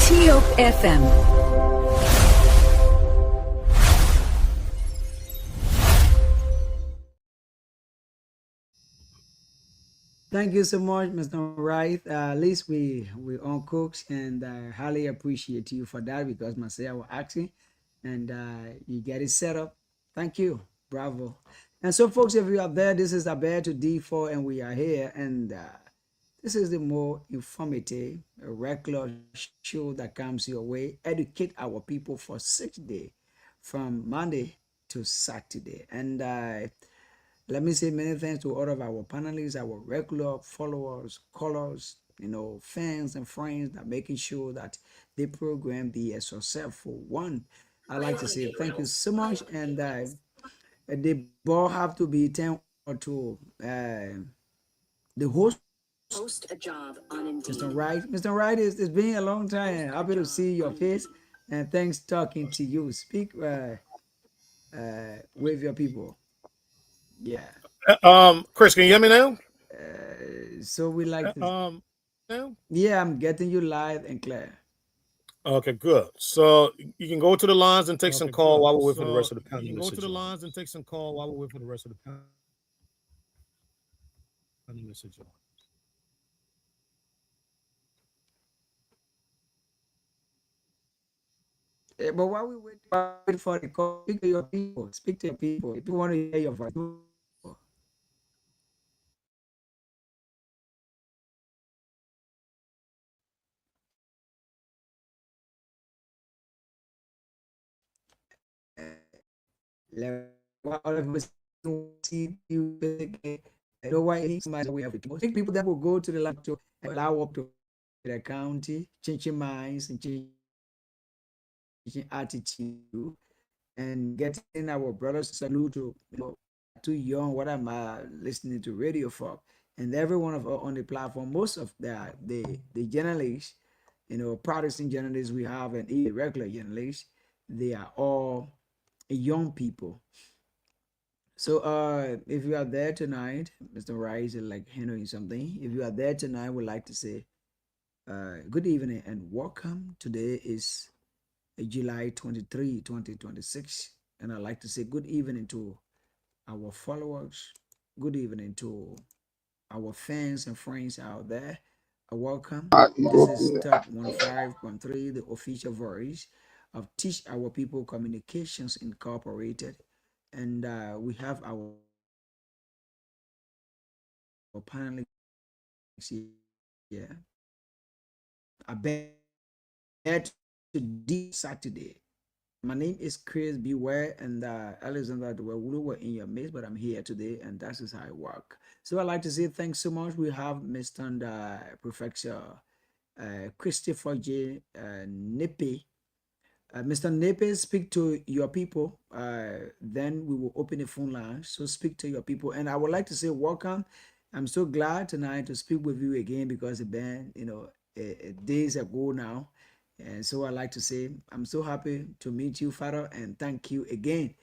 TOP FM. Thank you so much, Mr. Wright. At least we own cooks, and I highly appreciate you for that because myself was asking, and you get it set up. Thank you, bravo. And so, folks, if you are there, this is Abed to D4, and we are here, and this is the more informative, regular show that comes your way. Educate our people for 6 days, from Monday to Saturday, and let me say many thanks to all of our panelists, our regular followers, callers, fans and friends that making sure that the program be a successful one. I like to say thank you so much, and the ball have to be 10 or 2. The host, Mr. Wright. Mr. Wright, it's been a long time. Happy to see your face, and thanks talking to you. Speak with your people. Yeah. Chris, can you hear me now? So we like to. Now? Yeah, I'm getting you live and clear. Okay, good. So you can go to the lines and take some call while we wait for the rest of the You panel can go to to the join. lines and take some call while we wait for the rest of the panel to join. But while we wait for the call, speak to your people. Speak to your people. If you want to hear your voice. All of us see you. I know why somebody we have it. Most people that will go to the lab to allow up to the county, changing minds and changing attitude, and getting our brothers salute to too young. What am I listening to radio for? And every one of us on the platform, most of the journalists, Protestant journalists we have, and even regular journalists, they are all young people. So if you are there tonight, Mr. Rice is like handling something. If you are there tonight, we'd like to say good evening and welcome. Today is July 23, 2026. And I'd like to say good evening to our followers. Good evening to our fans and friends out there. Welcome. This is Top 15.3, the official voice of Teach Our People Communications Incorporated. And we have our panelists here. I bet to this Saturday. My name is Chris Beware, and Alexander we were in your midst, but I'm here today, and that is how I work. So I'd like to say thanks so much. We have Mr. and Professor Christopher J. Nippy. Mr. Nippy, speak to your people. Then we will open the phone line. So speak to your people, and I would like to say welcome. I'm so glad tonight to speak with you again because it's been, days ago now. And so I like to say, I'm so happy to meet you, Father, and thank you again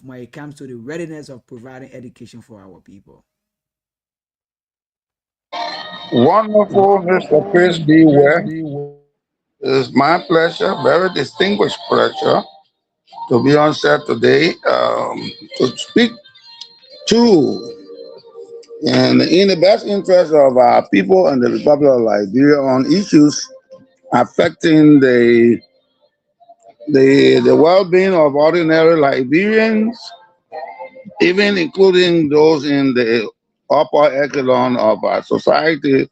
when it comes to the readiness of providing education for our people. Wonderful, Mr. Chris B. Ware. It is my pleasure, very distinguished pleasure, to be on set today to speak to and in the best interest of our people and the Republic of Liberia on issues affecting the well-being of ordinary Liberians, even including those in the upper echelon of our society,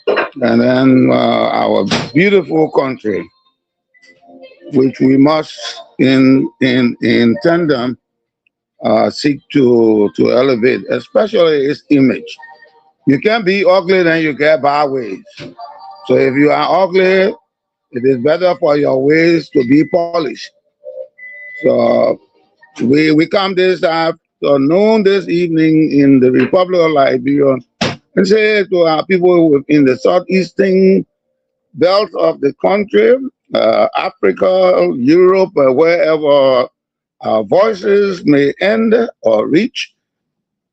and then our beautiful country, which we must in tandem seek to elevate, especially its image. You can't be ugly, then you get bad ways. So if you are ugly, it is better for your ways to be polished. So we come this afternoon, this evening in the Republic of Liberia, and say to our people in the southeastern belt of the country, Africa, Europe, wherever our voices may end or reach,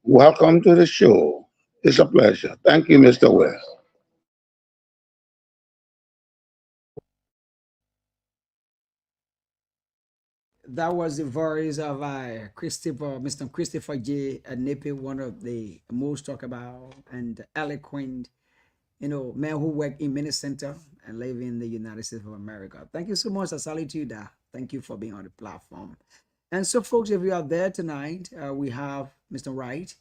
welcome to the show. It's a pleasure. Thank you, Mr. West. That was the voice of Mr. Christopher J. Nippy, one of the most talked about and eloquent, man who work in many center and live in the United States of America. Thank you so much. I salute you there. Thank you for being on the platform. And so, folks, if you are there tonight, we have Mr. Wright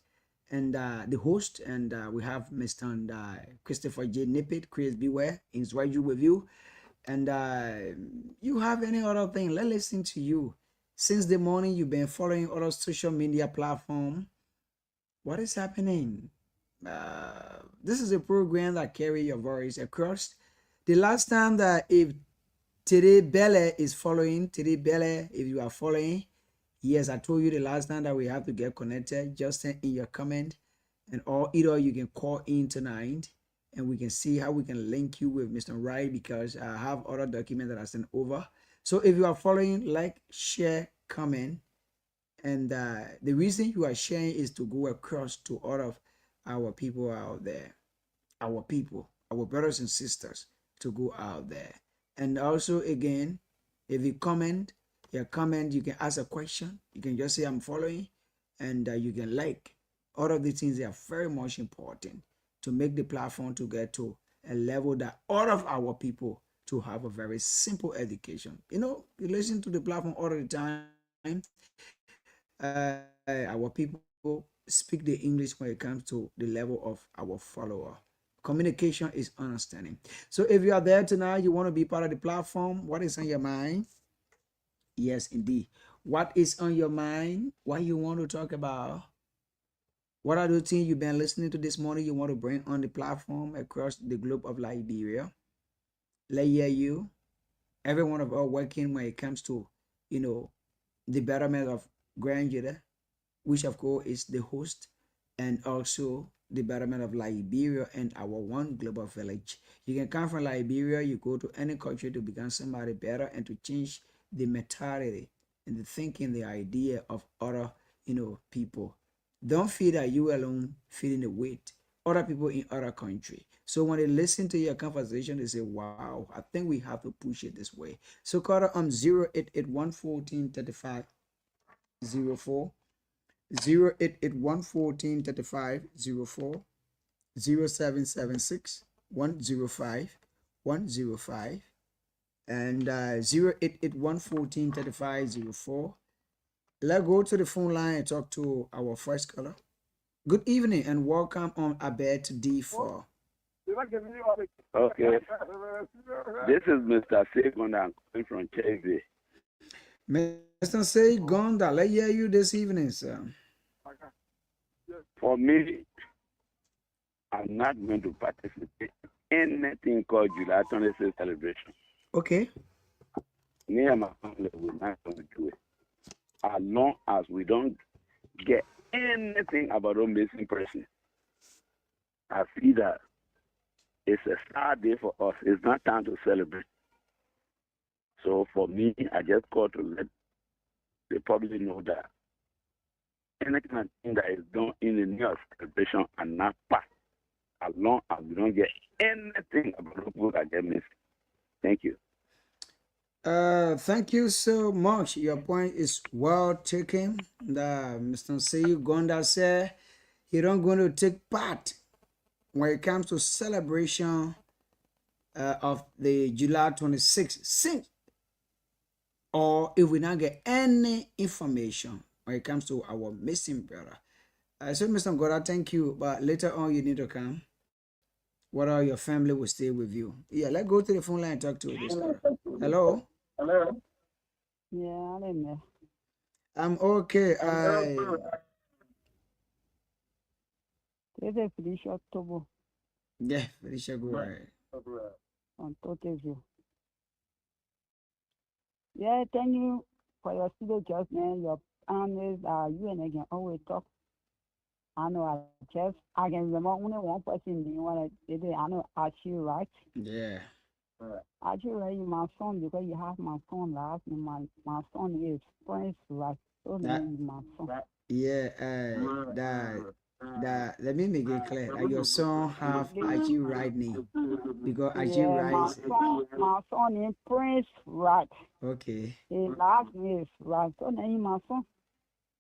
and the host, and we have Mr. Christopher J. Nippet, Chris Beware, is right you with you. And you have any other thing, let's listen to you. Since the morning, you've been following other social media platform. What is happening? This is a program that carry your voice across. The last time that if Teddy Bele is following, Teddy Bele, if you are following, yes, I told you the last time that we have to get connected. Just send in your comment, and or either you can call in tonight, and we can see how we can link you with Mr. Wright, because I have other documents that I sent over. So if you are following, like, share, comment, and the reason you are sharing is to go across to all of our people out there, our people, our brothers and sisters, to go out there. And also, again, if you comment, you can ask a question. You can just say, I'm following, and you can like. All of these things are very much important to make the platform to get to a level that all of our people to have a very simple education. You listen to the platform all the time. Our people speak the English when it comes to the level of our follower. Communication is understanding. So if you are there tonight, you want to be part of the platform, what is on your mind? Yes, indeed. What is on your mind? What you want to talk about? What are the things you've been listening to this morning you want to bring on the platform across the globe of Liberia? Let hear you. Every one of us working when it comes to, the betterment of Grand Judah, which of course is the host, and also the betterment of Liberia and our one global village. You can come from Liberia, you go to any country to become somebody better and to change the mentality and the thinking, the idea of other, people. Don't feel that you alone feeling the weight. Other people in other country. So when they listen to your conversation, they say, wow, I think we have to push it this way. So call on 088-114-3504, 088-114-3504, 0776-105-105, and 088-114-3504. Let's go to the phone line and talk to our first caller. Good evening and welcome on Abed D4. Okay. This is Mr. Segon. I'm calling from Chelsea. Mr. Segonda, let's hear you this evening, sir. For me, I'm not going to participate in anything called July 26th celebration. Okay. Me and my family will not going to do it. As long as we don't get anything about a missing person. I see that it's a sad day for us. It's not time to celebrate. So for me, I just call to let the public know that any kind of thing that is done in the new celebration and not passed, as long as we don't get anything about the people that get missing. Thank you. Thank you so much. Your point is well taken. Mr. Segonda said he don't going to take part when it comes to celebration of the July 26th, or if we not get any information when it comes to our missing brother. So Mr. Ngoda, thank you, but later on you need to come. What are your family will stay with you? Yeah, let's go to the phone line and talk to this guy. Hello? Hello? Yeah, I don't know. I'm okay. This is Felicia Tobo Yeah, Felicia, go ahead. on Tokyo. Yeah, thank you for your studio just now. Your analysts, you and I can always talk. I know I can remember only one person you want to say. I know Archie, right? Yeah. Archie, right? You my son because you have my son last name. My son is Prince, right? So That- name is my son. Yeah, that that let me make it clear that your son have Aji right name because Aji Yeah, right my son is Prince Rat. okay. His last name is Rat. So name my son.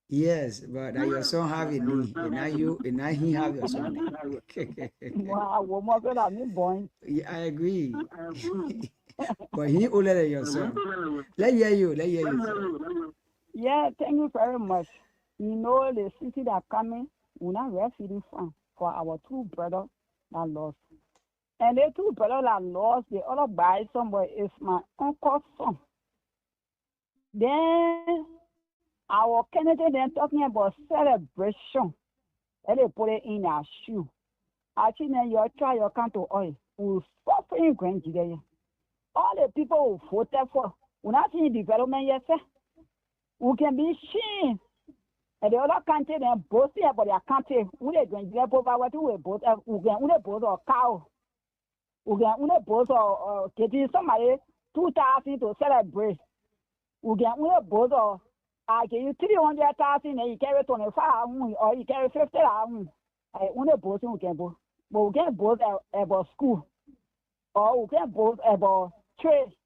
Yes, but that your son have a name, and now you and now he have your son name. Wow, what more good at me, boy? Yeah, I agree. But he older than your son. Let hear you. Let hear you, sir. Yeah, thank you very much. You know the city that coming, we not very feeling from for our two brothers that lost. And the two brothers that lost, the other by somebody is my uncle's son. Then our Kennedy then talking about celebration. And they put it in our shoe. Actually, then you try your count to oil. We suffering grand today. All the people who voted for, we not seeing development yet, sir. We can be seen. And the other country then boasting about their country. We are going to get over what we both we both a cow. We both getting somebody 2,000 to celebrate. We both I give you 300,000 and you carry 25 or you carry 50,000. We both we can both. But we can both about school. Or we can both about trade.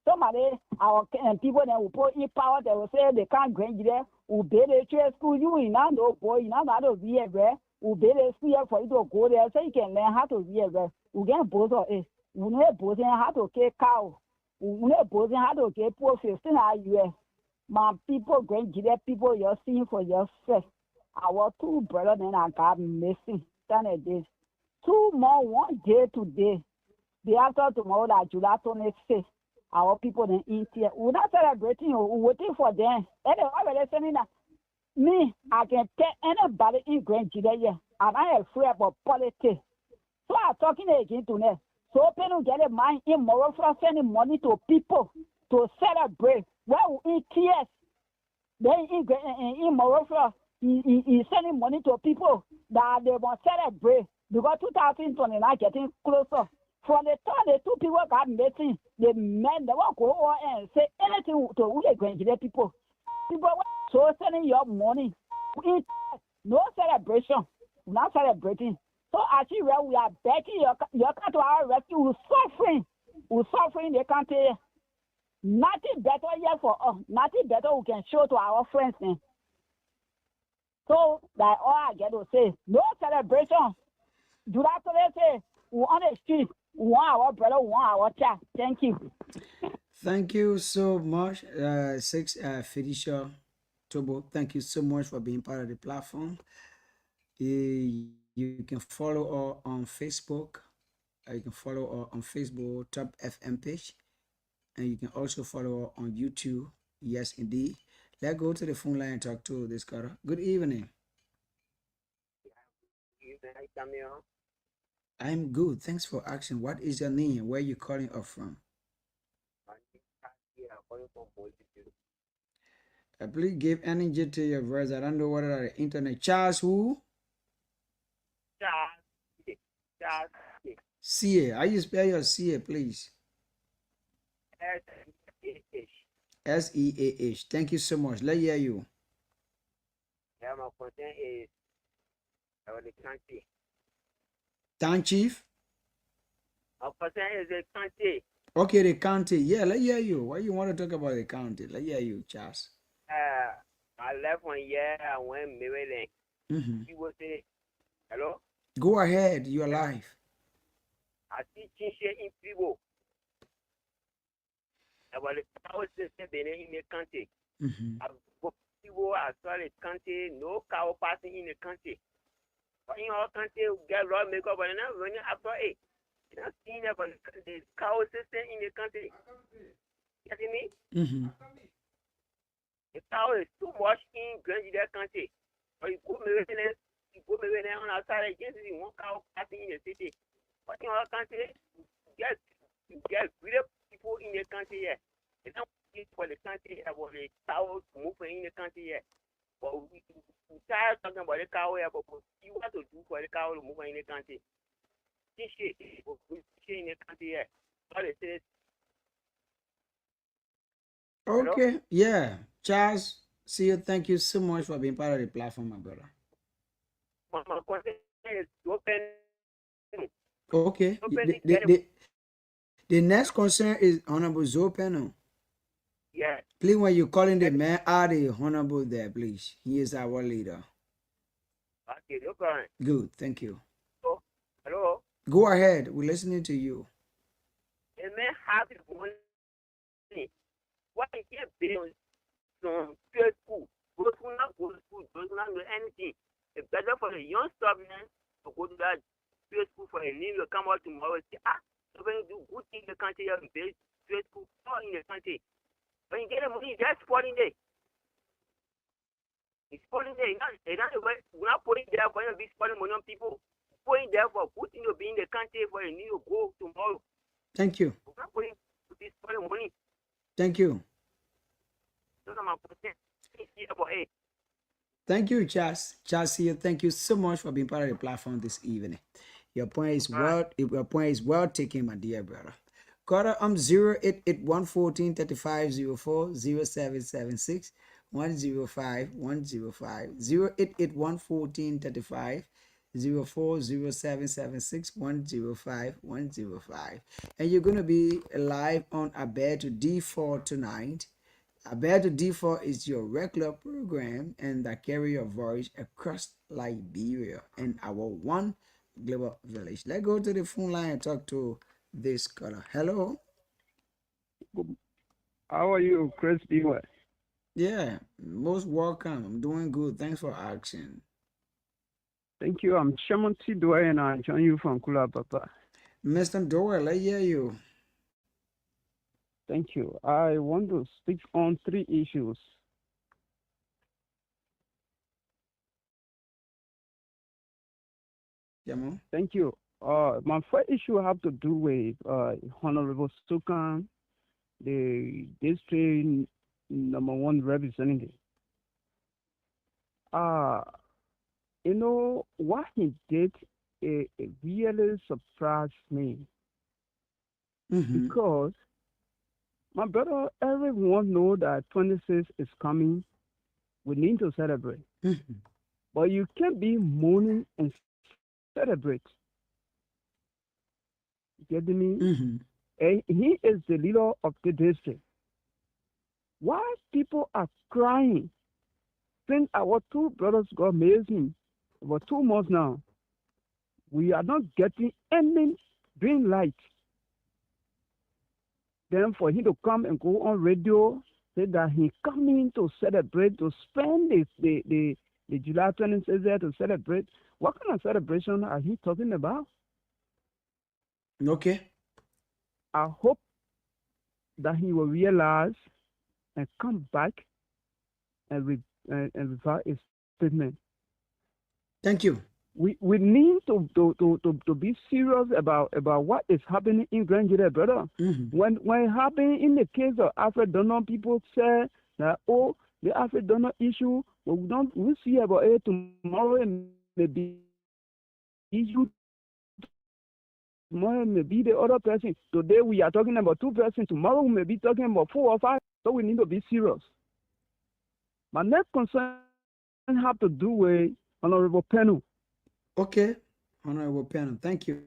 Somebody, our people that will put in power, they will say they can't grant you there. We build a trade school, you will not know, boy, you know how to be there. We build a school for you to go there so you can learn how to be there. We get both of it. We know both how to get cow. We know both how to get poor 15 years. My people, grant you there, people, you're seeing for yourself. Our two brothers and I got missing. Stand this. 2 more, 1 day today. The after tomorrow, that July 26th. Our people in India, we're not celebrating, we're waiting for them. And they're already saying that me, I can tell anybody in Grand Judea, I'm not afraid about politics. So I'm talking again tonight. So people get a mind immoral for sending money to people to celebrate. Well, in tears, then in Morocco, he sending money to people that they want to celebrate because 2029 getting closer. From the time the two people got meeting, the men they won't go over and say anything to who they going to the people. People so sending your money. No celebration. We're not celebrating. So actually, we are begging your country our rescue. We're suffering the country. Nothing better yet for us. Nothing better we can show to our friends. So that all I get to say, no celebration. Do that to say, we on the street, we want our brother, we want our child. Thank you. Thank you so much, Felicia Tobo. Thank you so much for being part of the platform. You can follow her on Facebook. You can follow her on Facebook, Top FM page. And you can also follow her on YouTube. Yes, indeed. Let's go to the phone line and talk to this girl. Good evening. I'm good. Thanks for asking. What is your name? Where are you calling us from? Please give energy to your voice. I don't know what are the internet. Charles who? Charles. CA. How you spell your CA, please? S-E-A-H. S-E-A-H. Thank you so much. Let's hear you. Yeah, my concern is the country. Town chief? My concern is the country. Okay, the county. Yeah, let's hear you. Why you want to talk about the county? Let's hear you, Charles. I left 1 year, I went Maryland. People say, hello? Go ahead, you're alive. I see Chinche in people. About the power system in the country. People are solid country, no cow passing in the country. But in our country, we get law makeup, but now running after it. You're not seeing about the cow system in the country. You see me? The cow is too much in Grand Judea country. But you go Maryland on outside, just one cow passing in the city. But in our country, you get real people in the country here. They don't want for the country about the cow moving in the country here. But we tired talking about the cow here, but you want to do for the cow to move in the country. This shit in the country here. All they say. Okay, Hello? yeah. Charles, see you. Thank you so much for being part of the platform, my brother. My concern is open. Okay. The next concern is Honorable Zopeno. Yeah. Please, when you're calling the man, add the Honorable there, please. He is our leader. Okay, no problem. Good, thank you. So, hello. Go ahead. We're listening to you. A man has his money. Why he can't build some pure school? Those who not go to school, those who not do anything. It's better for the young stuff, man, to go to that pure school for a name will come out tomorrow and say, so when you do good thing in the country, you have pure school all in the country. When you get the money, that's spoiling there. It's spoiling there. We're not putting there for you to be spoiling money on people. Putting there for good thing to be in the country for a new go tomorrow. Thank you. We're not putting to be spoiling money. Thank you. Those are my points. Thank you, Charles. Charles here. Thank you so much for being part of the platform this evening. Your point is well taken, my dear brother. Carter, I'm 088-114-3504 0776 105 105 088-114-35 04 0776 105 105. And you're going to be live on Alberto D4 tonight. Alberto D4 is your regular program and that carry your voice across Liberia and our one global village. Let's go to the phone line and talk to this caller. Hello. How are you, Chris Dewey? Yeah, most welcome. I'm doing good. Thanks for asking. Thank you. I'm Shaman T. Dewey and I join you from Kula Papa. Mr. Doyle, I hear you. Thank you. I want to speak on 3 issues. Thank you. My first issue have to do with Honorable Sukan, the district #1 representative. You know, what he did, it really surprised me. Because my brother, everyone know that 26 is coming. We need to celebrate. But you can't be mourning and celebrate. You get me? And he is the leader of the district. Why people are crying since our 2 brothers got missing for 2 months now? We are not getting any green light. Then for him to come and go on radio, say that he coming to celebrate, to spend the July 26th to celebrate. What kind of celebration are he talking about? Okay. I hope that he will realize and come back and revise his statement. Thank you. We need to be serious about what is happening in Grand Jide, brother. When it happened in the case of Alfred Donald, people say that the Alfred Donald issue, we see about it tomorrow and maybe issue. Tomorrow may be the other person. Today we are talking about 2 persons. Tomorrow we may be talking about 4 or 5. So we need to be serious. My next concern have to do with Honorable Penu. Okay, Honorable Penu, thank you.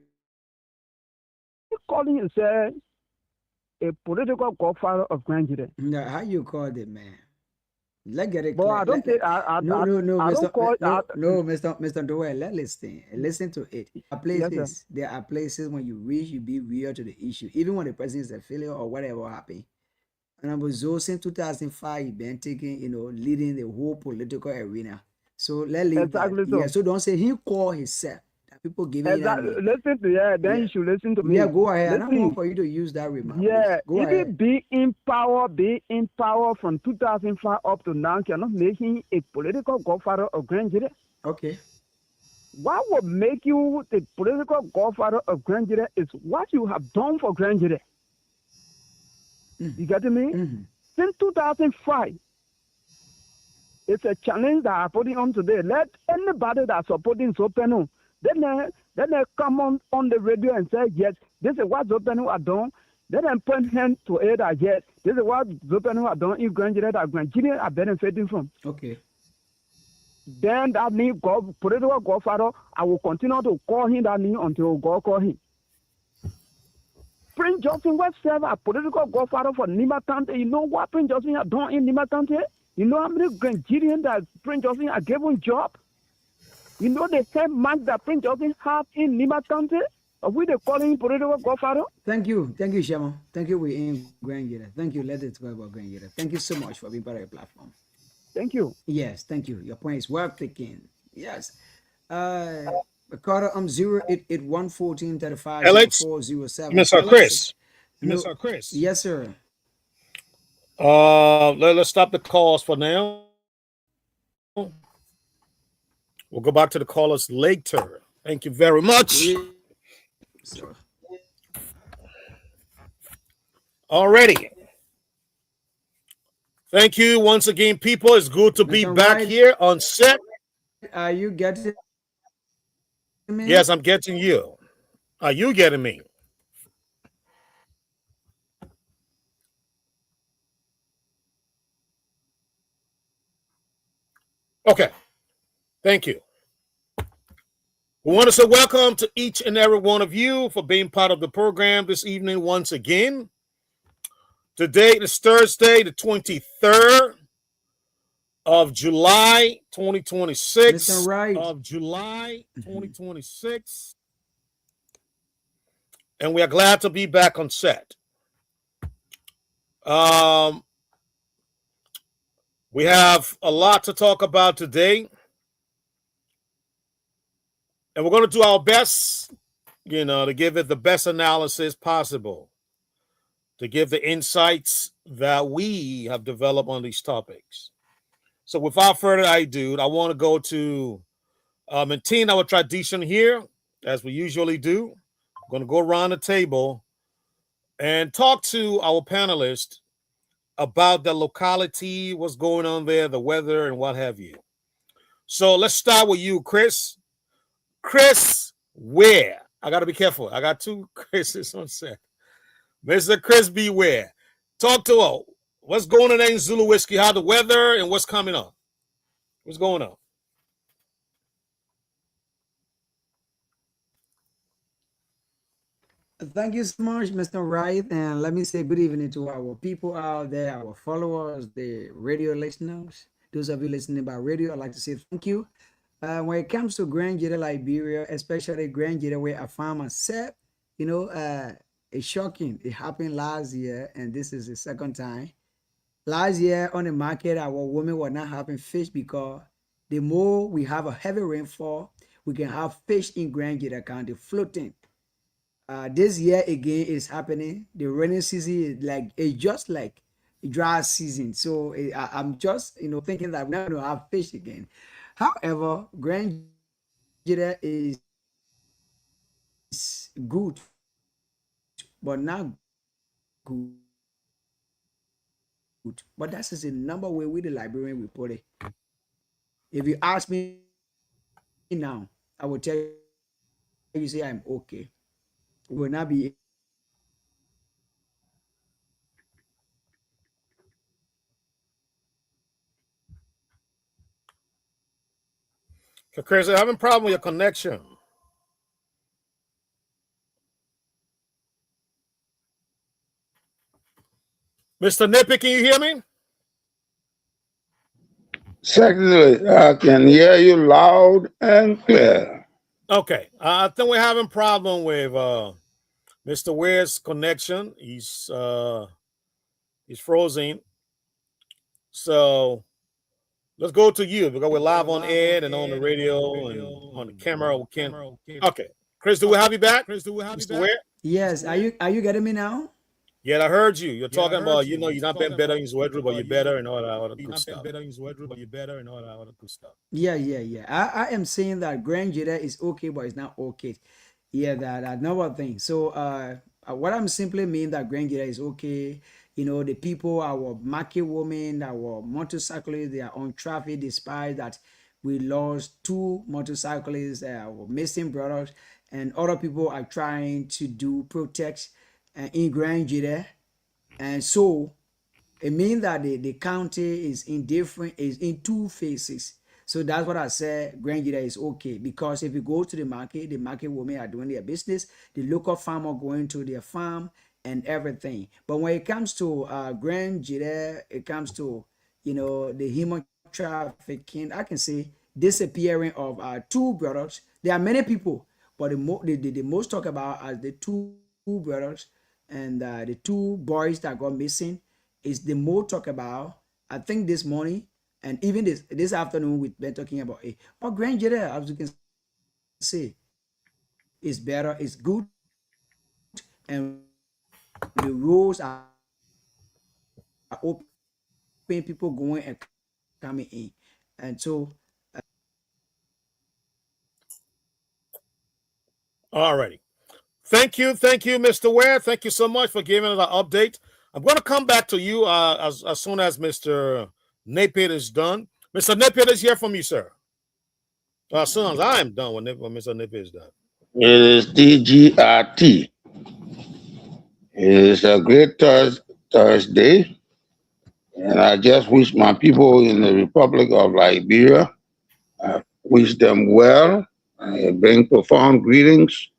He calling himself a political godfather of Grand Jide. Yeah, how you call it, man? Let's get it clear. But I don't think Mr. Doyle, let's listen to it. There are places when you reach, you be real to the issue, even when the person is a failure or whatever happened. And I was since 2005, he been taking, leading the whole political arena. So let's leave exactly that. So. Yeah, so don't say he called himself. That people giving exactly. Listen to then you should listen to me. Yeah, go ahead. I don't want for you to use that remark. Yeah, go ahead. Be in power from 2005 up to now cannot make him a political godfather of Grand Jide. Okay. What would make you the political godfather of Grand Jide is what you have done for Grand Jide. You get me? Since 2005, it's a challenge that I'm putting on today. Let anybody that's supporting Zopenu, then they come on the radio and say, yes, this is what Zopenu has done. Then they point hand to it that, yes, this is what Zopenu has done in Grand Jide that Grand Jide are benefiting from. Okay. then that means God, political godfather, I will continue to call him that name until God call him. Prince Johnson was served as political godfather for Nima County. You know what Prince Johnson has done in Nima County? You know how many Nigerians that Prince Johnson has given job? You know the same man that Prince Johnson have in Nima County? We they call him political godfather? Thank you, Shema. Thank you, we in Grangita. Thank you. Let it go about Grangita. Thank you so much for being part of the platform. Thank you. Yes, thank you. Your point is well taken. Yes. Carter, I'm 088-114-35 Alex, 0407. Mr. Chris. No, Mr. Chris. yes, sir. Let's stop the calls for now. We'll go back to the callers later. Thank you very much. So, Alrighty. Thank you once again, people. It's good to be Mr. back Wright, here on set. are you getting me? Yes, I'm getting you. Are you getting me? Okay. Thank you. We want to say welcome to each and every one of you for being part of the program this evening once again. Today is Thursday, the 23rd of July, 2026. Mr. Wright. Of July, 2026. And we are glad to be back on set. We have a lot to talk about today. And we're going to do our best, to give it the best analysis possible, to give the insights that we have developed on these topics. So without further ado, I want to go to maintain our tradition here, as we usually do. I'm going to go around the table and talk to our panelists about the locality, what's going on there, the weather, and what have you. So let's start with you, Chris. Chris Ware. I got to be careful. I got two Chris's on set. Mr. Chris B. Ware. Talk to her. What's going on in Zulu Whiskey? How the weather and what's coming up? What's going on? Thank you so much, Mr. Wright. And let me say good evening to our people out there, our followers, the radio listeners. Those of you listening by radio, I'd like to say thank you. When it comes to Grangita, Liberia, especially Grangita, where I found myself, it's shocking. It happened last year, and this is the second time. Last year on the market, our women were not having fish because the more we have a heavy rainfall, we can have fish in Grangita County floating. This year again is happening. The rainy season is just like dry season. So I'm just thinking that we're not going to have fish again. However, Grangita is good, but not good. But that's the number way with the Liberian we put it. If you ask me now, I will tell you, say I'm okay. Will not be. Chris, I'm having a problem with your connection. Mr. Nippy, can you hear me? Secondly, I can hear you loud and clear. Okay. I think we're having a problem with Mr. Ware's connection. He's frozen. So let's go to you because we're live on air and on the radio and on the camera. Okay. Chris, do we have you back? Mr. Ware? Yes. Are you getting me now? Yeah, I heard you. You're talking about, you're not being better in Zwedru, but you're better and all that other good stuff. Yeah. I am saying that Grangita is okay, but it's not okay. Yeah, that another thing. So what I'm simply mean that Grangita is okay. The people, our market women, our motorcyclists, they are on traffic despite that we lost 2 motorcyclists, our missing brothers, and other people are trying to do protect in Grangita. And so it means that the county is in 2 phases. So that's what I said. Grand Jira is okay, because if you go to the market women are doing their business, the local farmer going to their farm and everything. But when it comes to Grand Jira, it comes to the human trafficking, I can say disappearing of two brothers. There are many people, but the most talk about as the two brothers and the two boys that got missing is the more talk about. I think this morning and even this afternoon we've been talking about it. But Grand Jira, as you can say, is better, it's good, and the rules are open, people going and coming in, and so. All righty. Thank you, Mr. Ware. Thank you so much for giving us an update. I'm going to come back to you as soon as Mr. Napier is done. Mr. Napier, let's hear from you, sir. As soon as I am done when Mr. Napier is done. It is DGRT. It is a great Thursday, and I just wish my people in the Republic of Liberia, I wish them well. I bring profound greetings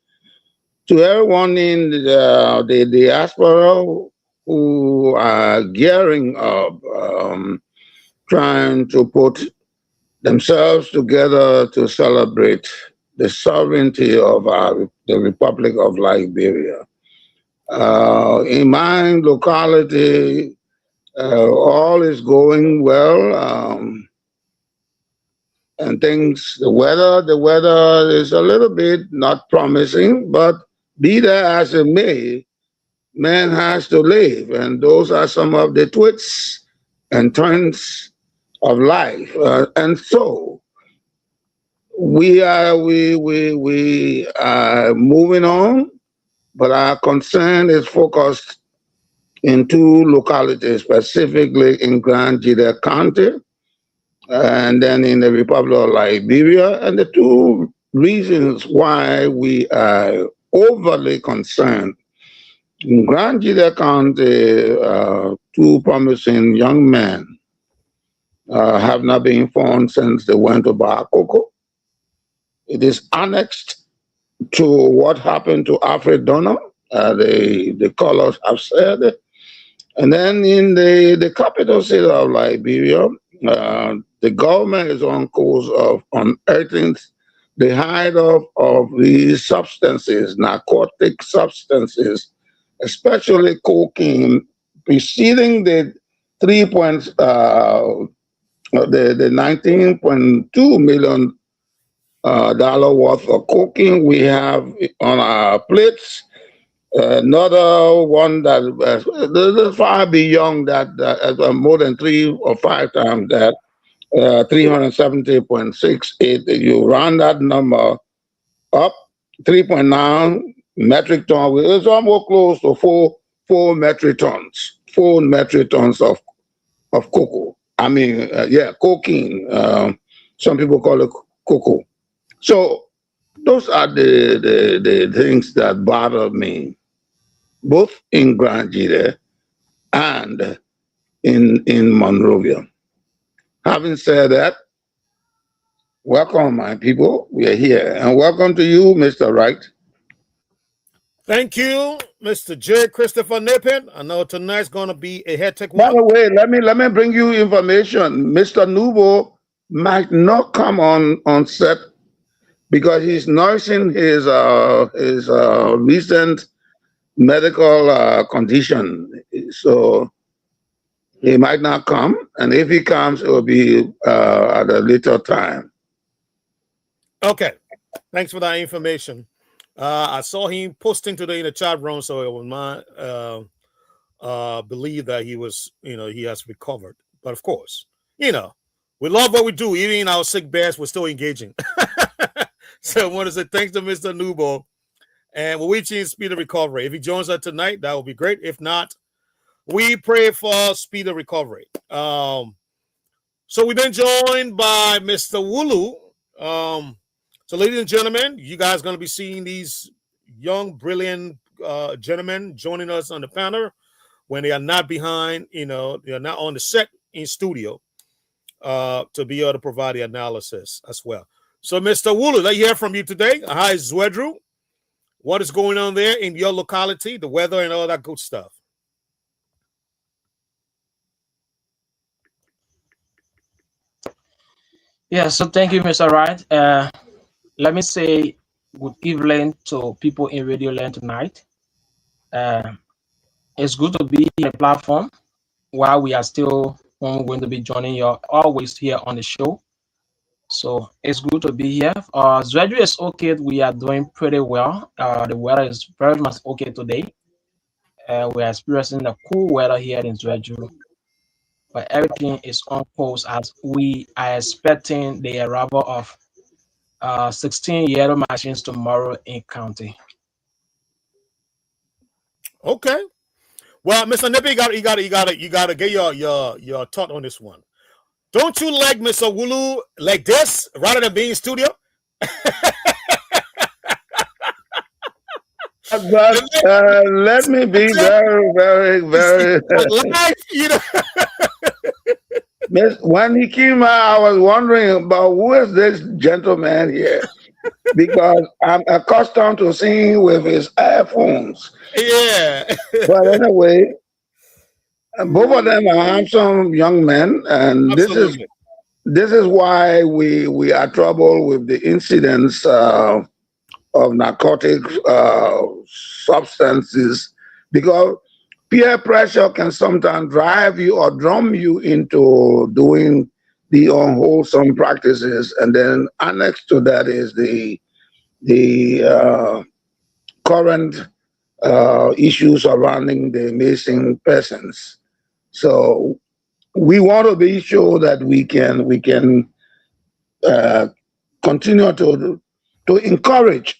to everyone in the diaspora who are gearing up, trying to put themselves together to celebrate the sovereignty of the Republic of Liberia. In my locality, all is going well, and things. The weather is a little bit not promising, but be that as it may, man has to live, and those are some of the twists and turns of life, and so we are moving on. But our concern is focused in two localities, specifically in Grand Jira County and then in the Republic of Liberia. And the two reasons why we are overly concerned. In Grand Jira County, two promising young men have not been found since they went to Bar Coco. It is annexed to what happened to Alfred Donner, the callers have said. And then in the capital city of Liberia, the government is on course of unearthing the hideout of these substances, narcotic substances, especially cocaine, preceding the the $19.2 million dollar worth of cocaine we have on our plates. Another one that is far beyond that, more than 3 or 5 times that, 370.68. You round that number up, 3.9 metric tons. It's almost close to 4 metric tons. 4 metric tons of cocoa. I mean, cocaine. Some people call it cocoa. So those are the things that bother me, both in Grand Jira and in Monrovia. Having said that, welcome, my people. We are here. And welcome to you, Mr. Wright. Thank you, Mr. J. Christopher Napier. I know tonight's going to be a hectic one. By the way, let me bring you information. Mr. Nubo might not come on set because he's nursing his recent medical condition. So he might not come. And if he comes, it will be at a later time. Okay. Thanks for that information. I saw him posting today in the chat room, so it was my believe that he was, he has recovered. But of course, we love what we do. Even in our sick beds, we're still engaging. So I want to say thanks to Mr. Nubo, and we're reaching speedy recovery. If he joins us tonight, that would be great. If not, we pray for speedy recovery. So we've been joined by Mr. Wulu. So, ladies and gentlemen, you guys are going to be seeing these young, brilliant gentlemen joining us on the panel when they are not behind, they are not on the set in studio. to be able to provide the analysis as well. So, Mr. Wulu, let you hear from you today. Hi, Zwedru. What is going on there in your locality, the weather and all that good stuff? Yeah, so thank you, Mr. Wright. Let me say good evening to people in Radio Land tonight. It's good to be in a platform while we are still going to be joining you always here on the show. So it's good to be here. Zwedru is okay. We are doing pretty well. The weather is very much okay today. We are experiencing the cool weather here in Zwedru, but everything is on course as we are expecting the arrival of 16 yellow machines tomorrow in county. Okay. Well, Mr. Nippy, you gotta get your thought on this one. Don't you like Mr. Wulu like this rather than being in studio? But let me be very, very, very. Life, you know. When he came out, I was wondering about who is this gentleman here, because I'm accustomed to seeing with his iPhones. Yeah. But anyway, both of them are handsome young men, and Absolutely. this is why we are troubled with the incidents of narcotic substances, because peer pressure can sometimes drive you or drum you into doing the unwholesome practices, and then annexed to that is the current issues surrounding the missing persons. So we want to be sure that we can continue to encourage.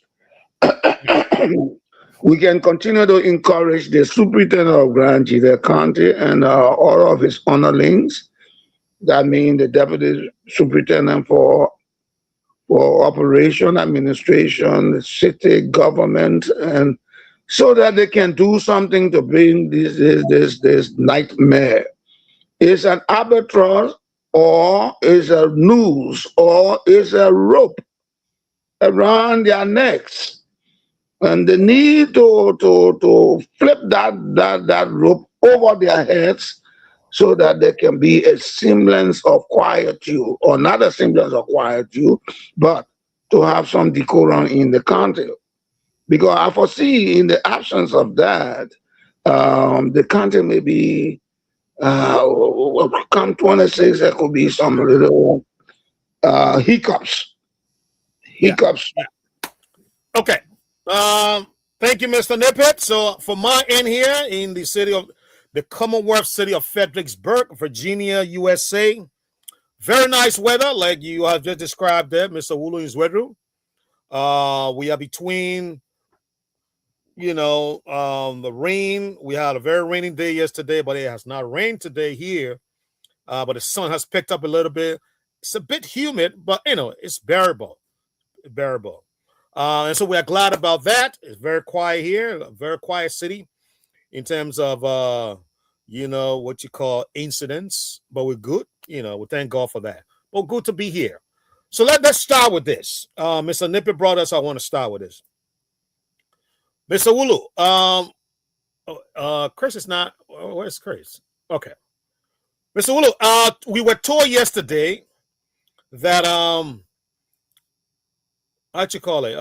We can continue to encourage the superintendent of Grand Gila County and all of his underlings. That means the deputy superintendent for operation, administration, the city government, and so that they can do something to bring this nightmare. It's an albatross, or is a noose, or is a rope around their necks, and they need to flip that rope over their heads so that there can be a semblance of quietude, or not a semblance of quietude, but to have some decorum in the country. Because I foresee in the absence of that, the country may be, come 26, there could be some little hiccups. Yeah. Okay. Thank you, Mr. Nippet. So for my end here in the Commonwealth city of Fredericksburg, Virginia, USA, very nice weather, like you have just described there, Mr. Wulu and Zwedru. We are between, the rain. We had a very rainy day yesterday, but it has not rained today here. But the sun has picked up a little bit. It's a bit humid, but it's bearable. And so we are glad about that. It's very quiet here, a very quiet city in terms of what you call incidents, but we're good. We thank God for that. Well, good to be here. So let's start with this. Mr. Nippet brought us. I want to start with this. Mr. Wulu, Chris is not. Where's Chris? Okay, Mr. Wulu. We were told yesterday that how'd you call it?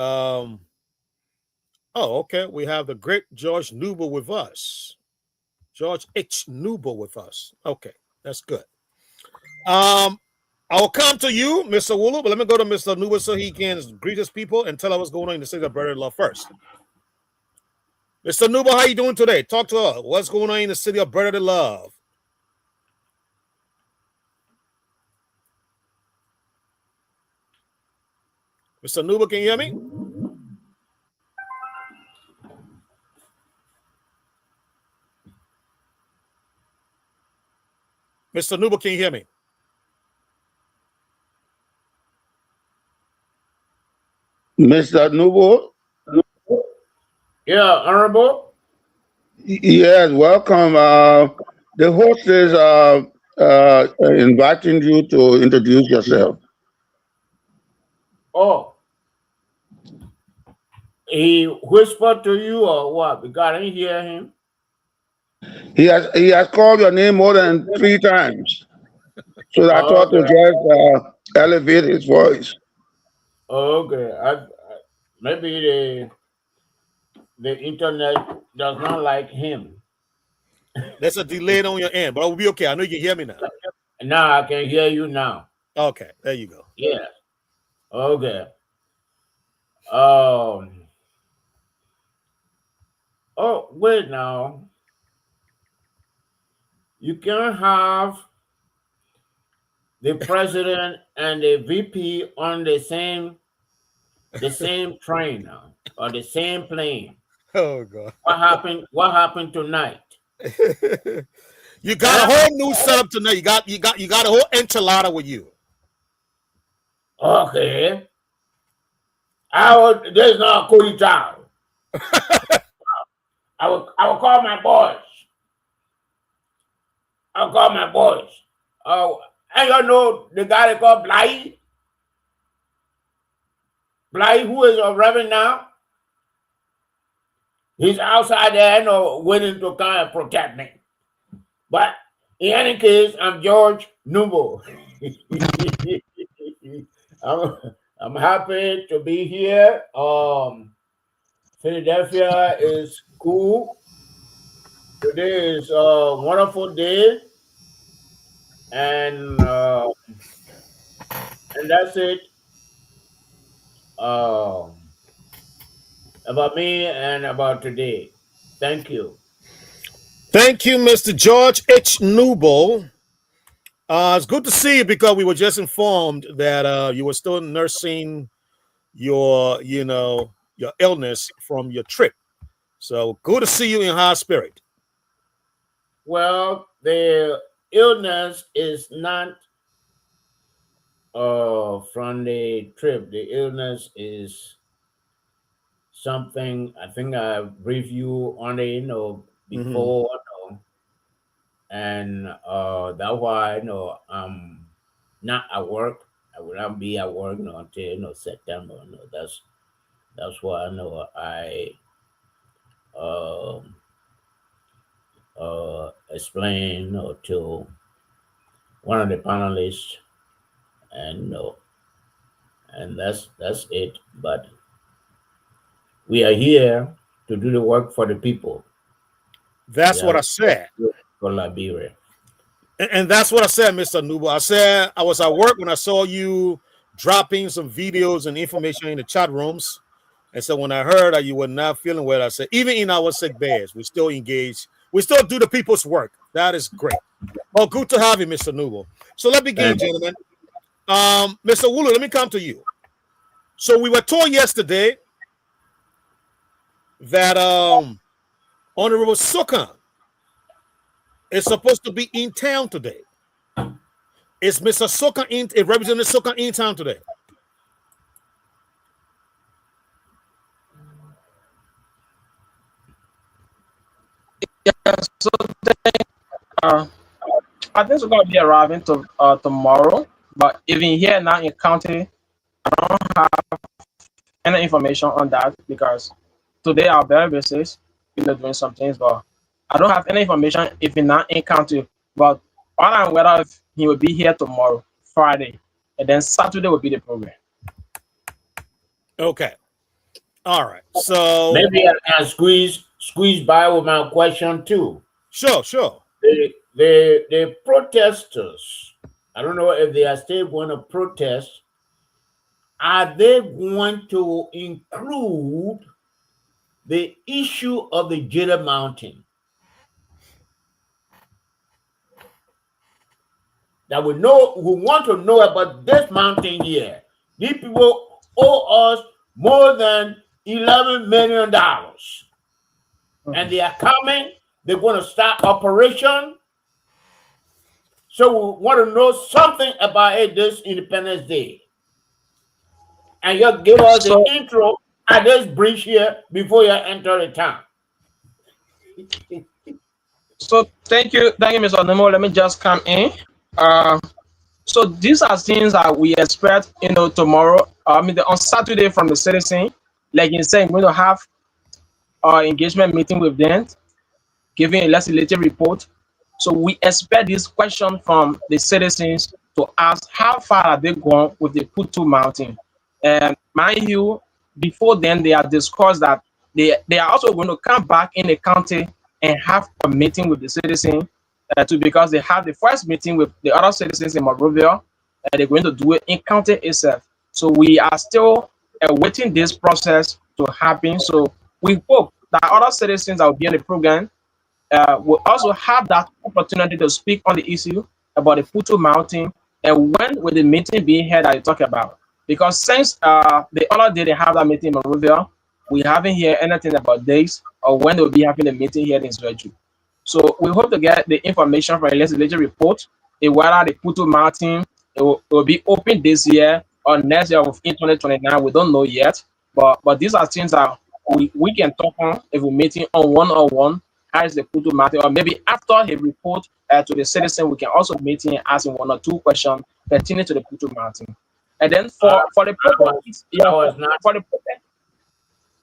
Okay. We have the great George Nuba with us. George H. Nuba with us. Okay, that's good. I will come to you, Mr. Wulu, but let me go to Mr. Nuba so he can greet his people and tell us what's going on in the city of Brotherly Love first. Mr. Nuba, how you doing today? Talk to us. What's going on in the city of Brotherly Love? Mr. Nuba, can you hear me? Mr. Nuba, can you hear me? Mr. Nubo? Yeah, Honorable? Yes, welcome. The host is inviting you to introduce yourself. Oh, he whispered to you or what? Because I didn't hear him. He has called your name more than 3 times. So I thought to Okay. just elevate his voice. Okay. Maybe the internet does not like him. There's a delay on your end, but we'll be okay. I know you can hear me now. Now I can hear you now. Okay, there you go. Yeah. Okay. Oh, wait now. You can't have the president and the VP on the same train now, or the same plane. Oh God. What happened tonight? You got a whole new setup tonight. You got a whole enchilada with you. Okay. There's no Cody Town. I will call my boys. I'll call my boys. Oh, and you know the guy they call Bly? Bly, who is a reverend now? He's outside there, you know, waiting to kind of protect me. But in any case, I'm George Numbo. I'm happy to be here. Philadelphia is cool. Today is a wonderful day, and that's it. About me and about today. Thank you. Thank you, Mr. George H. Newble. It's good to see you because we were just informed that you were still nursing your illness from your trip. So good to see you in high spirit. Well, the illness is not from the trip. The illness is something I think I reviewed on it, before, and that's why I'm not at work. I will not be at work until September. That's why I explain to one of the panelists, and that's it. But we are here to do the work for the people. That's what I said. For Liberia. And that's what I said, Mr. Nubo. I said I was at work when I saw you dropping some videos and information in the chat rooms. And so when I heard that you were not feeling well, I said, even in our sick beds, we still engage. We still do the people's work. That is great. Well, good to have you, Mr. Nubo. So let's begin, gentlemen. Mr. Wulu, let me come to you. So we were told yesterday that Honorable Sokan is supposed to be in town today. Is Mr. Sokan a Representative Sokan in town today? Yeah, so I think we're gonna be arriving tomorrow. But even here now in county, I don't have any information on that because today our very basis, doing some things, but I don't have any information if he's not in county. But all I'm aware of, he will be here tomorrow, Friday, and then Saturday will be the program. Okay. All right. So maybe I can squeeze by with my question too. Sure. The protesters, I don't know if they are still going to protest. Are they going to include the issue of the Jada Mountain? That we want to know about this mountain here. These people owe us more than $11 million. And they are coming, they're going to start operation. So we want to know something about it this Independence Day. And you give us the intro at this bridge here before you enter the town. So thank you, Mr. Nemo. Let me just come in. So these are things that we expect, tomorrow. On Saturday from the citizen, like you said, we're going to have our engagement meeting with them, giving a legislative report. So we expect this question from the citizens to ask how far are they gone with the Putu Mountain. And mind you, before then, they have discussed that they are also going to come back in the county and have a meeting with the citizen because they have the first meeting with the other citizens in Monrovia, and they're going to do it in county itself. So we are still waiting this process to happen. So we hope that other citizens that will be in the program will also have that opportunity to speak on the issue about the Putu Mountain and when will the meeting be here that you talk about. Because since the other day they have that meeting in Monrovia, we haven't heard anything about days or when they will be having a meeting here in Zwedru. So we hope to get the information from a legislative report, whether the Putu Mountain will be open this year or next year in 2029. We don't know yet, but these are things that we can talk on if we're meeting on one-on-one. How is the Putu Mountain, or maybe after he report to the citizen, we can also meet him asking 1 or 2 questions pertaining to the Putu Mountain. And then for the purpose,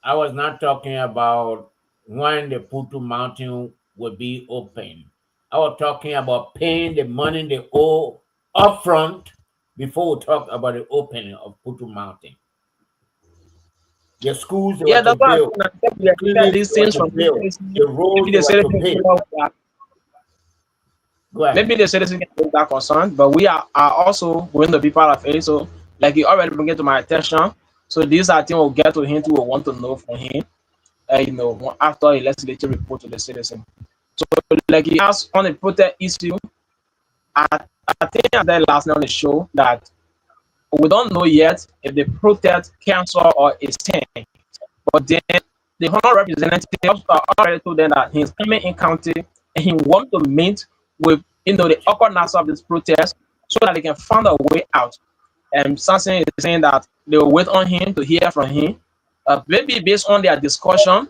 I was not talking about when the Putu Mountain will be open. I was talking about paying the money they owe upfront before we talk about the opening of Putu Mountain. The schools they were to build, these things from the roads they were to build. Maybe the citizen can take that concern, but we are also going to be part of it. So, like you already bring it to my attention. So these are things we'll get to him who will want to know from him, after he legislative report to the citizen. So, like he asked on the protest issue, I think I said last night on the show that we don't know yet if the protest cancel or extend. But then the Honorable Representative already told them that he's coming in county and he wants to meet with the awkwardness of this protest so that they can find a way out. And something is saying that they will wait on him to hear from him. Maybe based on their discussion,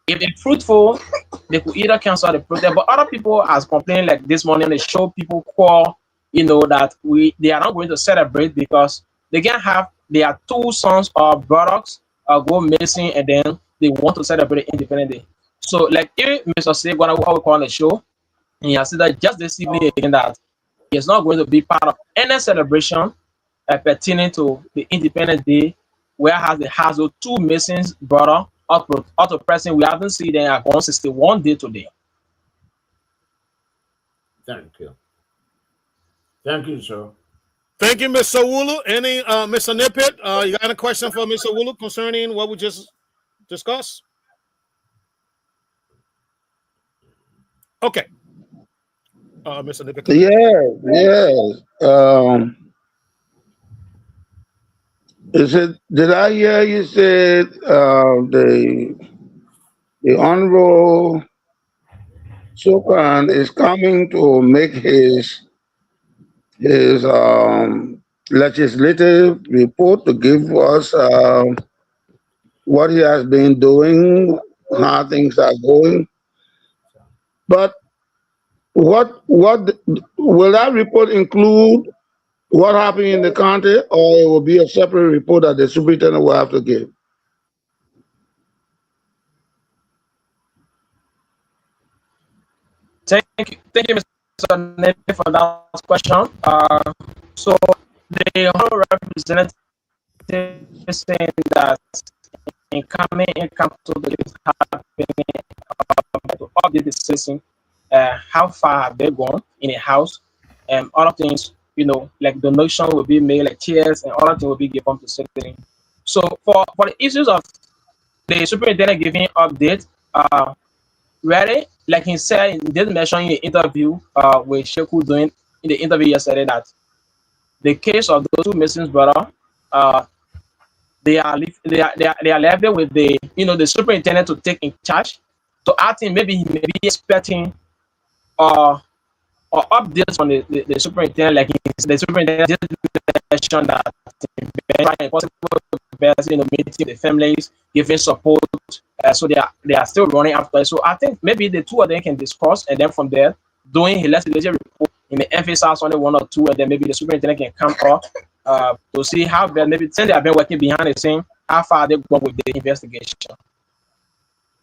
if it's fruitful, they could either cancel the protest. But other people has complained, like this morning, they show people call, that they are not going to celebrate because they can have their 2 sons or brothers go missing, and then they want to celebrate Independence Day. So, like if Mr. Segwana, who we call on the show, and he has said that just this evening again that he is not going to be part of any celebration pertaining to the Independence Day, whereas the has 2 missing brother out of present. We haven't seen them at 161 day today. Thank you. Thank you, sir. Thank you, Mr. Wulu. Any Mr. Nippet, you got a question for Mr. Wulu concerning what we just discussed? Okay. Mr. Nippet. Did I hear you said the Honorable Sokan is coming to make his legislative report to give us what he has been doing, how things are going. But what will that report include? What happened in the county, or it will be a separate report that the superintendent will have to give? Thank you, Mr. Nete, for that question. So the Honorable Representative is saying that in coming income to the happening to update the citizen, how far have they gone in a house, and other things, like donation will be made, like chairs and other things will be given to citizen. So for the issues of the superintendent giving update, really, like he said, he did mention in the interview with Sheku doing in the interview yesterday that the case of those 2 missing brothers, they are left with the superintendent to take in charge. So I think maybe he may be expecting or updates from the superintendent, like the superintendent just mentioned that it's very impossible best, meeting the families, giving support. So they are still running after. So I think maybe the two of them can discuss, and then from there, doing a legislative report, he may emphasize on the one or two, and then maybe the superintendent can come up to see how bad, maybe since they have been working behind the scene, how far they go with the investigation.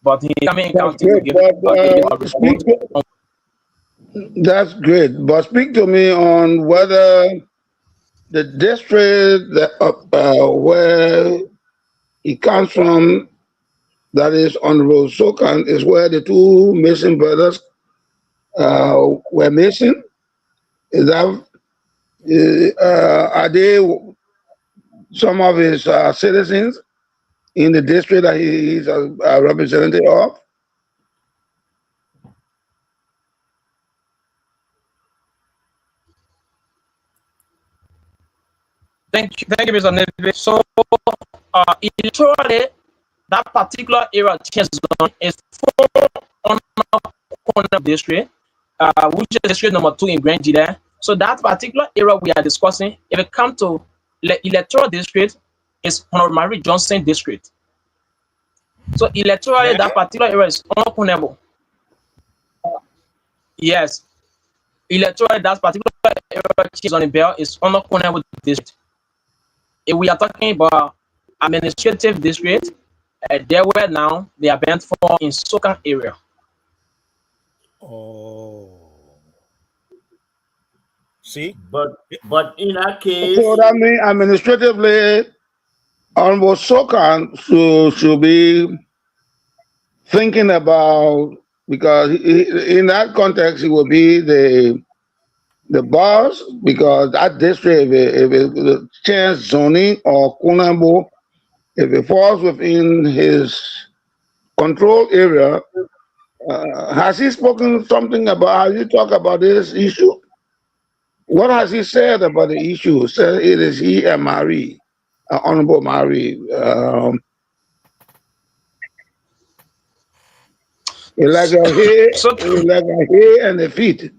But he coming in county to give a report. That's great. But speak to me on whether the district that, where he comes from, that is on the road Sokan, is where the two missing brothers were missing. Is that are they some of his citizens in the district that he is a representative of? Thank you, Mr. Nebe. So, electorally, that particular area zone is on corner district, which is district number 2 in Grand Gida. So that particular area we are discussing, if it comes to electoral district, is Honorable Mary Johnson district. So electorally, that particular area is unopenable. Yes, electorally, that particular area is on the bell is unopenable district. If we are talking about administrative district, there were now they are banned for in Sokan area. Oh, see, but in that case, so that means administratively, Honorable Sokan should be thinking about, because in that context it will be the boss, because that district, if it change zoning or Kunambo, if it falls within his control area, has he spoken something about, has he talked about this issue? What has he said about the issue? Said it is he and Marie, Honorable Marie. Like a hair and the feet.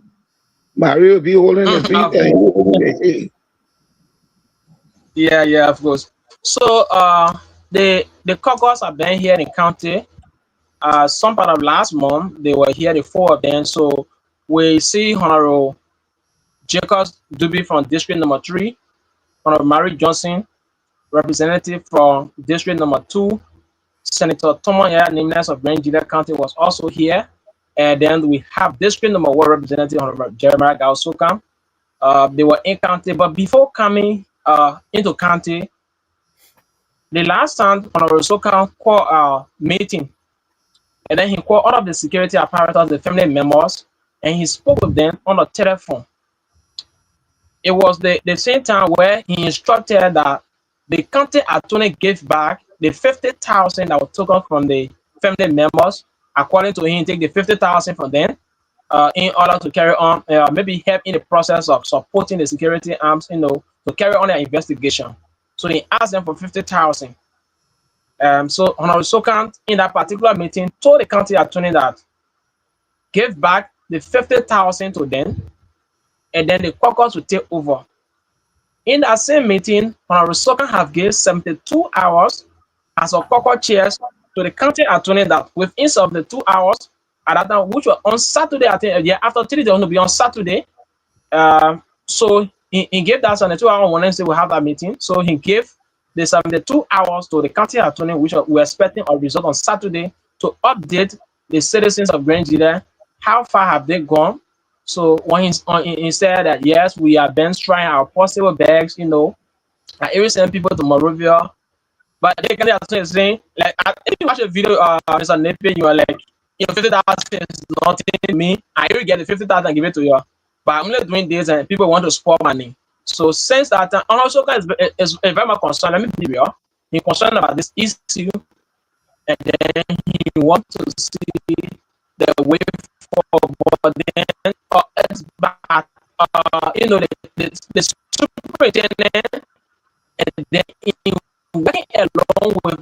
Marie will be holding the feet and he will hold the hair. Yeah, of course. So the caucus have been here in county. Some part of last month they were here, the 4 of them. So we see Honorable Jacob Duby from district number 3, Honorable Mary Johnson, representative from district number 2, Senator Tomoya Nimenez of Grand Gida County was also here. And then we have district number 1 representative, Honorable Jeremiah Gaosoka. They were in county, but before coming into county, the last time Honorable Soka called a meeting, and then he called all of the security apparatus, the family members, and he spoke with them on the telephone. It was the same time where he instructed that the county attorney gave back the 50,000 that was taken from the family members. According to him, take the 50,000 from them in order to carry on, maybe help in the process of supporting the security arms, to carry on their investigation. So he asked them for 50,000. So Honorable Sokan in that particular meeting told the county attorney that give back the 50,000 to them, and then the caucus will take over. In that same meeting, Honorable Sokan have given 72 hours as a caucus chairs to the county attorney that within of the 2 hours at that time, which were on Saturday, I think, after 3 days, they want to be on Saturday. So he gave that 72 hours on Wednesday, we'll have that meeting. So he gave the 72 hours to the county attorney, which we're expecting a result on Saturday, to update the citizens of Grand Gida. How far have they gone? So when he said that, yes, we have been trying our possible bags, I even send people to Morovia. But they can is saying, like, if you watch a video, Mr. Nepe, you are like, 50,000 is nothing to me. I will get the 50,000 and give it to you. But I'm only doing this and people want to spoil money. So since that time, and also is very much concerned, let me be real. He's concerned about this issue, and then he wants to see the way forward. Then, the superintendent, and then working along with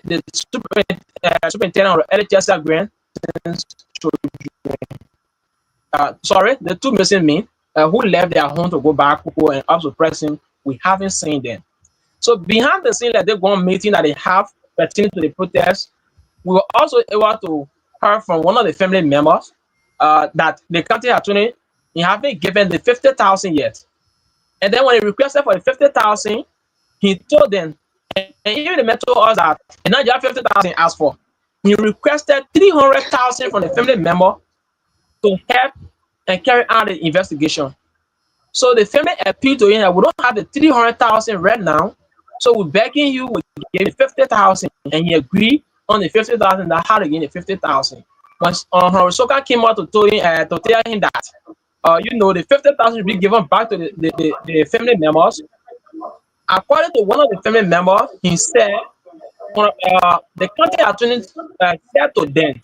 the superintendent of LHS grant. Sorry, the two missing men who left their home to go back and up to pressing, we haven't seen them. So behind the scene, like they go on meeting that they have pertaining to the protest, we were also able to hear from one of the family members that the county attorney he haven't given the 50,000 yet. And then when he requested for the 50,000, he told them, and even the man told us that it's not just 50,000 asked for. He requested 300,000 from the family member to help and carry out the investigation. So the family appealed to him that we don't have the 300,000 right now, so we're begging you, we give you 50,000, and he agreed on the 50,000. That how to gain the 50,000. Once Soka came out to tell him that, the 50,000 will be given back to the family members. According to one of the family members, he said, the county attorney said to them,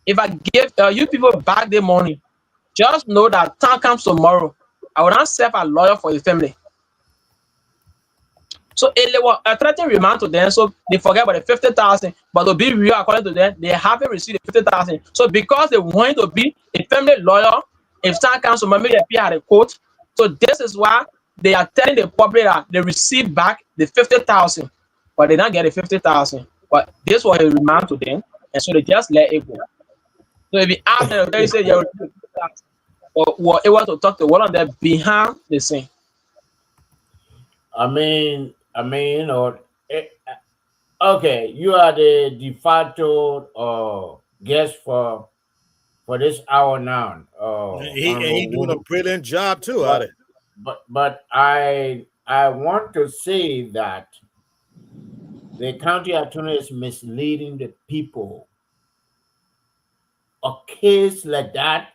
if I give you people back the money, just know that time comes tomorrow, I will not serve a lawyer for the family. So they were threatening remand to them, so they forget about the 50,000. But to be real, according to them, they haven't received the 50,000. So because they want to be a family lawyer, if time comes tomorrow, maybe they appear at the court. So this is why they are telling the public that they receive back the 50,000, but they don't get the 50,000. But this was a remand to them, and so they just let it go. So if you ask them, they say you're or able to talk to one of them behind the scene. I mean, okay, you are the de facto guest for this hour now. He doing a brilliant job too at it. But I want to say that the county attorney is misleading the people. A case like that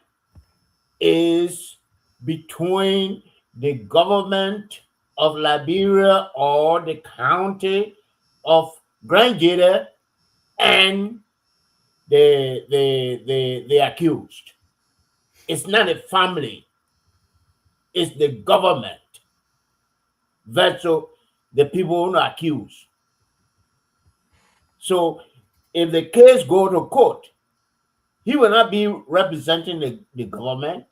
is between the government of Liberia or the county of Grangeda and the accused. It's not a family. It's the government versus the people who are accused. So if the case go to court, he will not be representing the government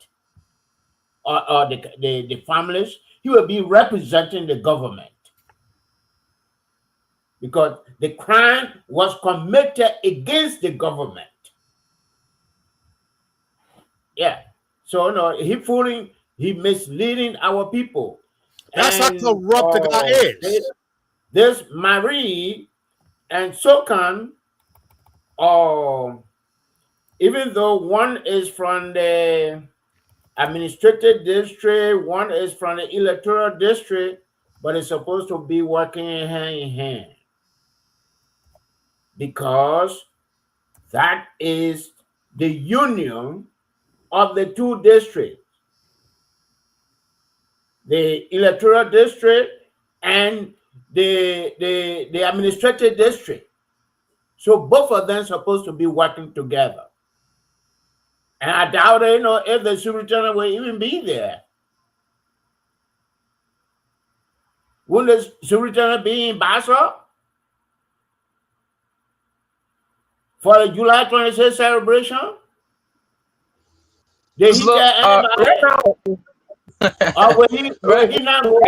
or the families. He will be representing the government because the crime was committed against the government. Yeah. So no, he misleading our people. That's how corrupt the guy is. This Marie and Sokan, even though one is from the administrative district, one is from the electoral district, but it's supposed to be working hand in hand because that is the union of the two districts, the electoral district and the administrative district. So both of them are supposed to be working together. And I doubt if the superintendent will even be there. Wouldn't the superintendent be in Basel for the July 26th celebration? Did he tell anybody? Or will he not go?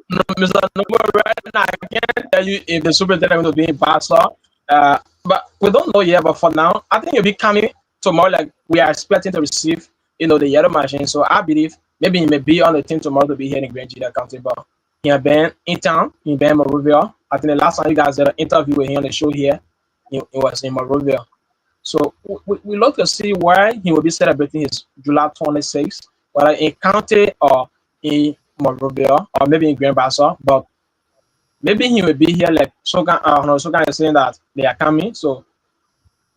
No, Mr. Number right now, I can't tell you if the superintendent will be in Basel. But we don't know yet. But for now, I think he'll be coming tomorrow. Like we are expecting to receive, the yellow machine. So I believe maybe he may be on the team tomorrow to be here in Grangeda County. But he has been in town. He been in Monrovia. I think the last time you guys did an interview with him on the show here, it was in Monrovia. So we look to see where he will be celebrating his July 26th, whether in county or in Monrovia or maybe in Grand Bassa. But maybe he will be here like Sogan is saying that they are coming. So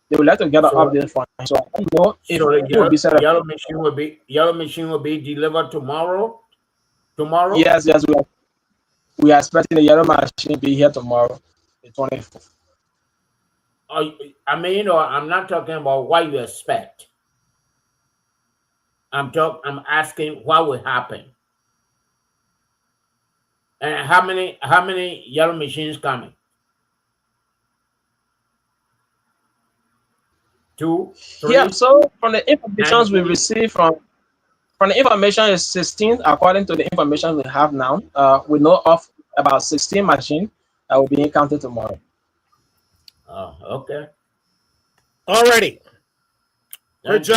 they would like to get an update from him. So I don't know if he will be celebrating. Yellow machine will be delivered tomorrow. Tomorrow? Yes, we are expecting the yellow machine to be here tomorrow, the 24th. I'm not talking about what you expect. I'm asking what will happen. And how many yellow machines coming? 2, 3? Yeah, so from the information we received from From the information is 16, according to the information we have now. We know of about 16 machines that will be encountered tomorrow. Oh, okay. Alrighty. Great Thank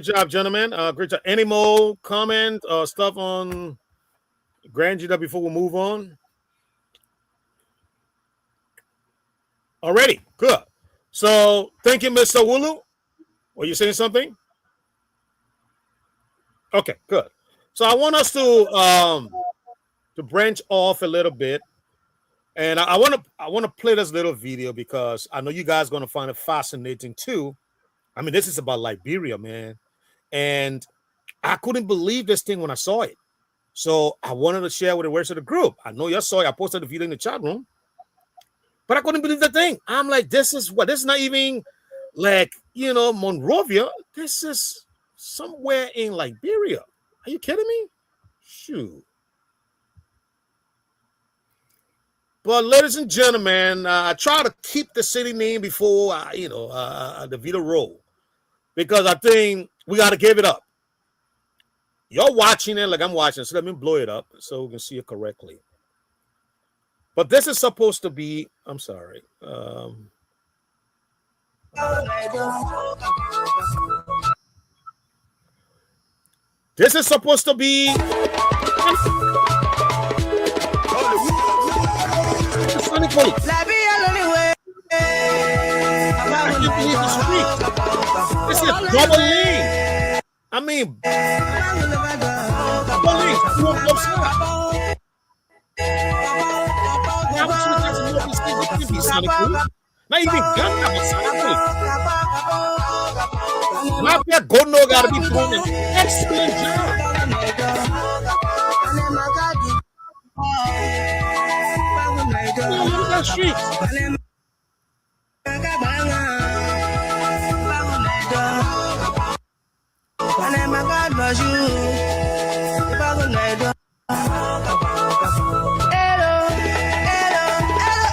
job, gentlemen. Great job. Any more comment or stuff on Grand Judah before we move on? Already, good. So thank you, Mr. Wulu. Were you saying something? Okay, good. So I want us to branch off a little bit, and I want to play this little video because I know you guys are going to find it fascinating too. I mean, this is about Liberia, man, and I couldn't believe this thing when I saw it. So I wanted to share with the rest of the group. I know you saw it. I posted the video in the chat room, but I couldn't believe the thing. I'm like, this is not even like, Monrovia. This is somewhere in Liberia. Are you kidding me? Shoot. But ladies and gentlemen, I try to keep the city name before the video roll, because I think we got to give it up. You're watching it like I'm watching, so let me blow it up so we can see it correctly. But this is supposed to be, I'm sorry. This is supposed to be funny. This is double lane. I mean, double lane. Not even Ghana, but Sonic. Mafia Gono got to be doing an excellent job. Look at that street.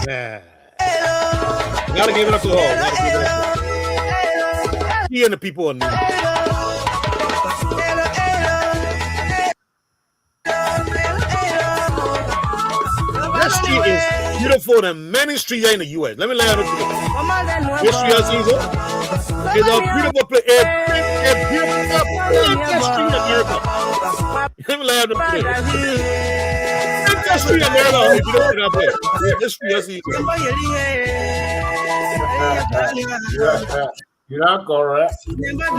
Yeah. Gotta give it up to her. He and the people are new. That street is beautiful than many streets in the U.S. Let me lay out a few. This street is a beautiful place. A beautiful street in America. Let me lay out a few. That street in America is beautiful up there. This street is easy. You're not correct. You're not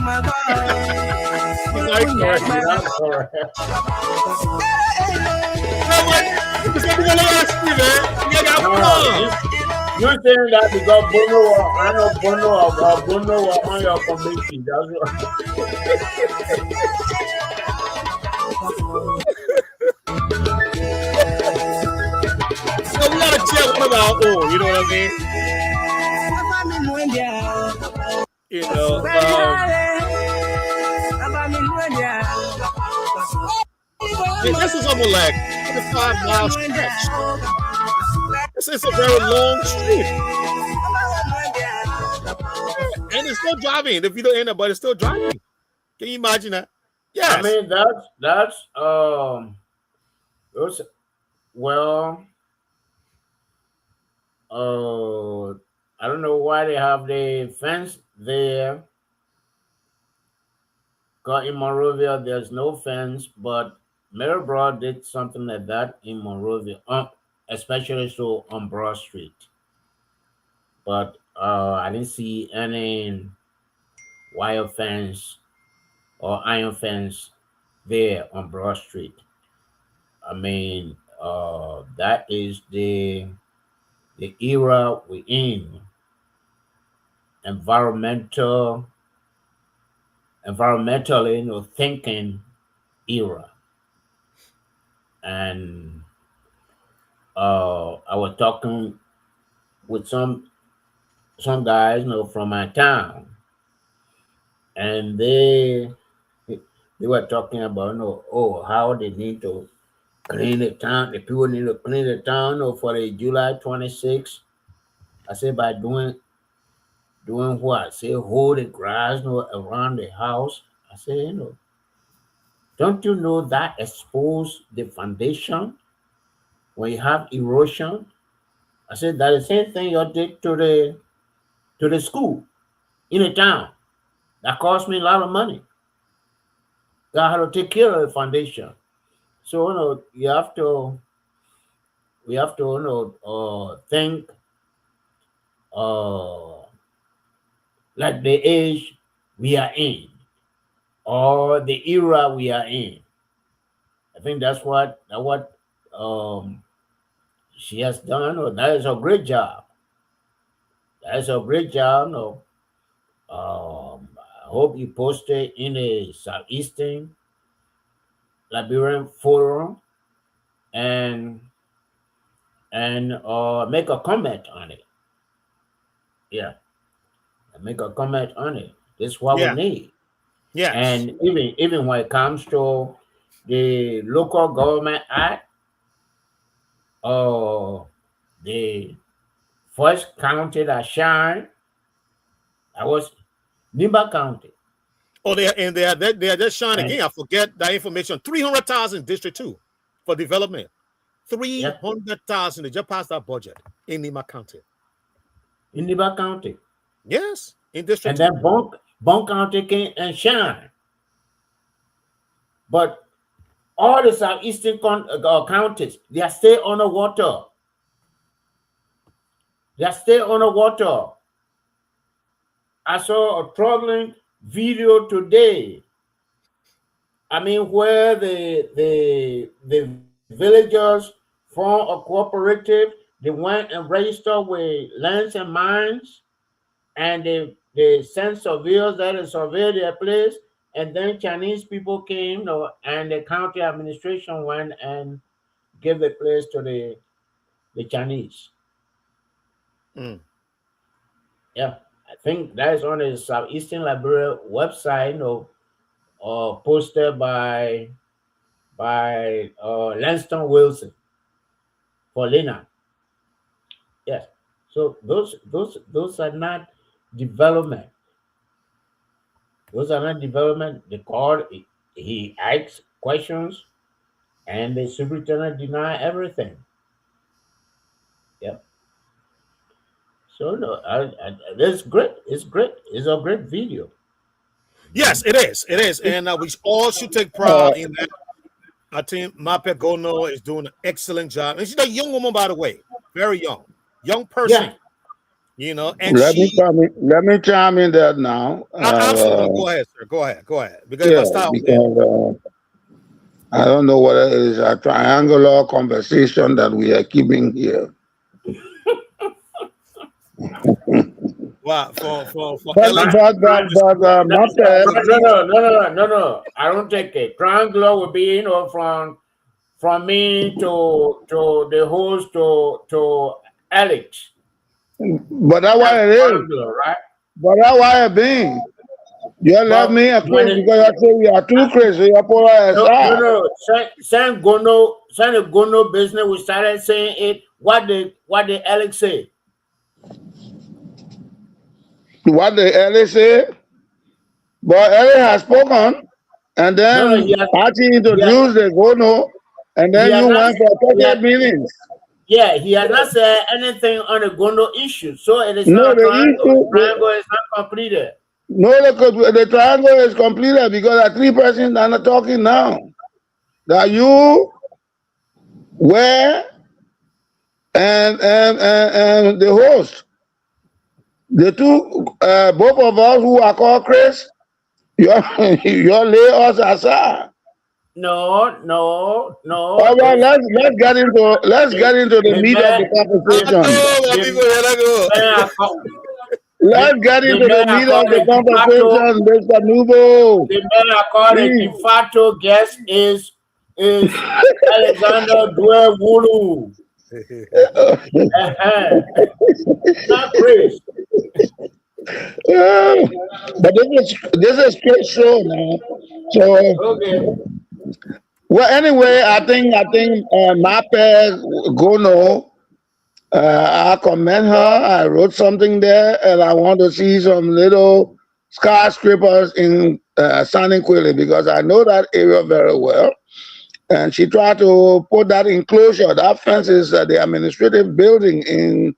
correct. You're saying that because Bono on your committee. That's right. So we gotta check one of our own, you know what I mean? This is almost like 5 miles stretch. This is a very long street. And it's still driving. If you don't end up, but it's still driving. Can you imagine that? Yeah. I mean, that's well, I don't know why they have the fence there. Because in Monrovia, there's no fence, but Maryborough did something like that in Monrovia, especially so on Broad Street. But I didn't see any wire fence or iron fence there on Broad Street. I mean, that is the era we're in. Environmentally, thinking era. And I was talking with some guys, from my town, and they were talking about, how they need to clean the town. The people need to clean the town, for the July 26th. I said by doing what? I say hold the grass, around the house. I say, Don't you know that expose the foundation when you have erosion? I said that the same thing you did to the school in a town. That cost me a lot of money. God had to take care of the foundation. So we have to think like the age we are in or the era we are in. I think that's what she has done. Or that is a great job. That is a great job. No, I hope you posted in the Southeastern Liberian Forum and make a comment on it. Yeah, make a comment on it. This is what we need. Yes. And even when it comes to the local government act, the first county that shined, that was Nimba County. Oh, they are just shining again. I forget that information. 300,000 District 2 for development. 300,000. They just passed that budget in Nimba County. In Nimba County. Yes, in District 2. And then Bon County came and shine. But all the southeastern counties, they are still underwater. They are still underwater. I saw a troubling video today. I mean, where the villagers form a cooperative, they went and registered with Lands and Mines, and they sent surveyors that to survey their place, and then Chinese people came, and the county administration went and gave the place to the Chinese. Yeah, I think that is on the Southeastern Liberia website, posted by Langston Wilson for Lena. Yes, so those are not development. Those are not development. The court, he asks questions, and the superintendent deny everything. Yep. So that's great. It's great. It's a great video. Yes, it is. It is, and we all should take pride in that. I think Mape Gono is doing an excellent job, and she's a young woman, by the way, very young person. Yeah. And let me chime in there now. Absolutely. Go ahead, sir. Go ahead. Because I don't know what it is, a triangular conversation that we are keeping here. Wow, No. I don't take it. Triangular will be, from me to the host to Alex. But that's why it is, right? But that's why it being. You left me a crazy because I say we are too crazy. You are no. San Gono business. We started saying it. What did Alex say? What did Alex say? But Alex has spoken, and then Archie introduced the Gono, and then you went for 30 minutes. Yeah, he has not said anything on the Gono issue, so it is not a triangle. Triangle is not completed. No, the triangle is completed because the three persons are not talking now. That you, where, and the host. The two, both of us who are called Chris, you lay us aside. No. All right, let's get into the meat of the conversation. Let's get into the meat of the conversation, Mr. Nubo. The man I call the de facto guest is Alexander Dwell Wulu. Not Chris. But this is straight show now. So okay. Well, anyway, I think Mape Gono, I commend her. I wrote something there, and I want to see some little skyscrapers in Saniquili, because I know that area very well. And she tried to put that enclosure. That fence is the administrative building in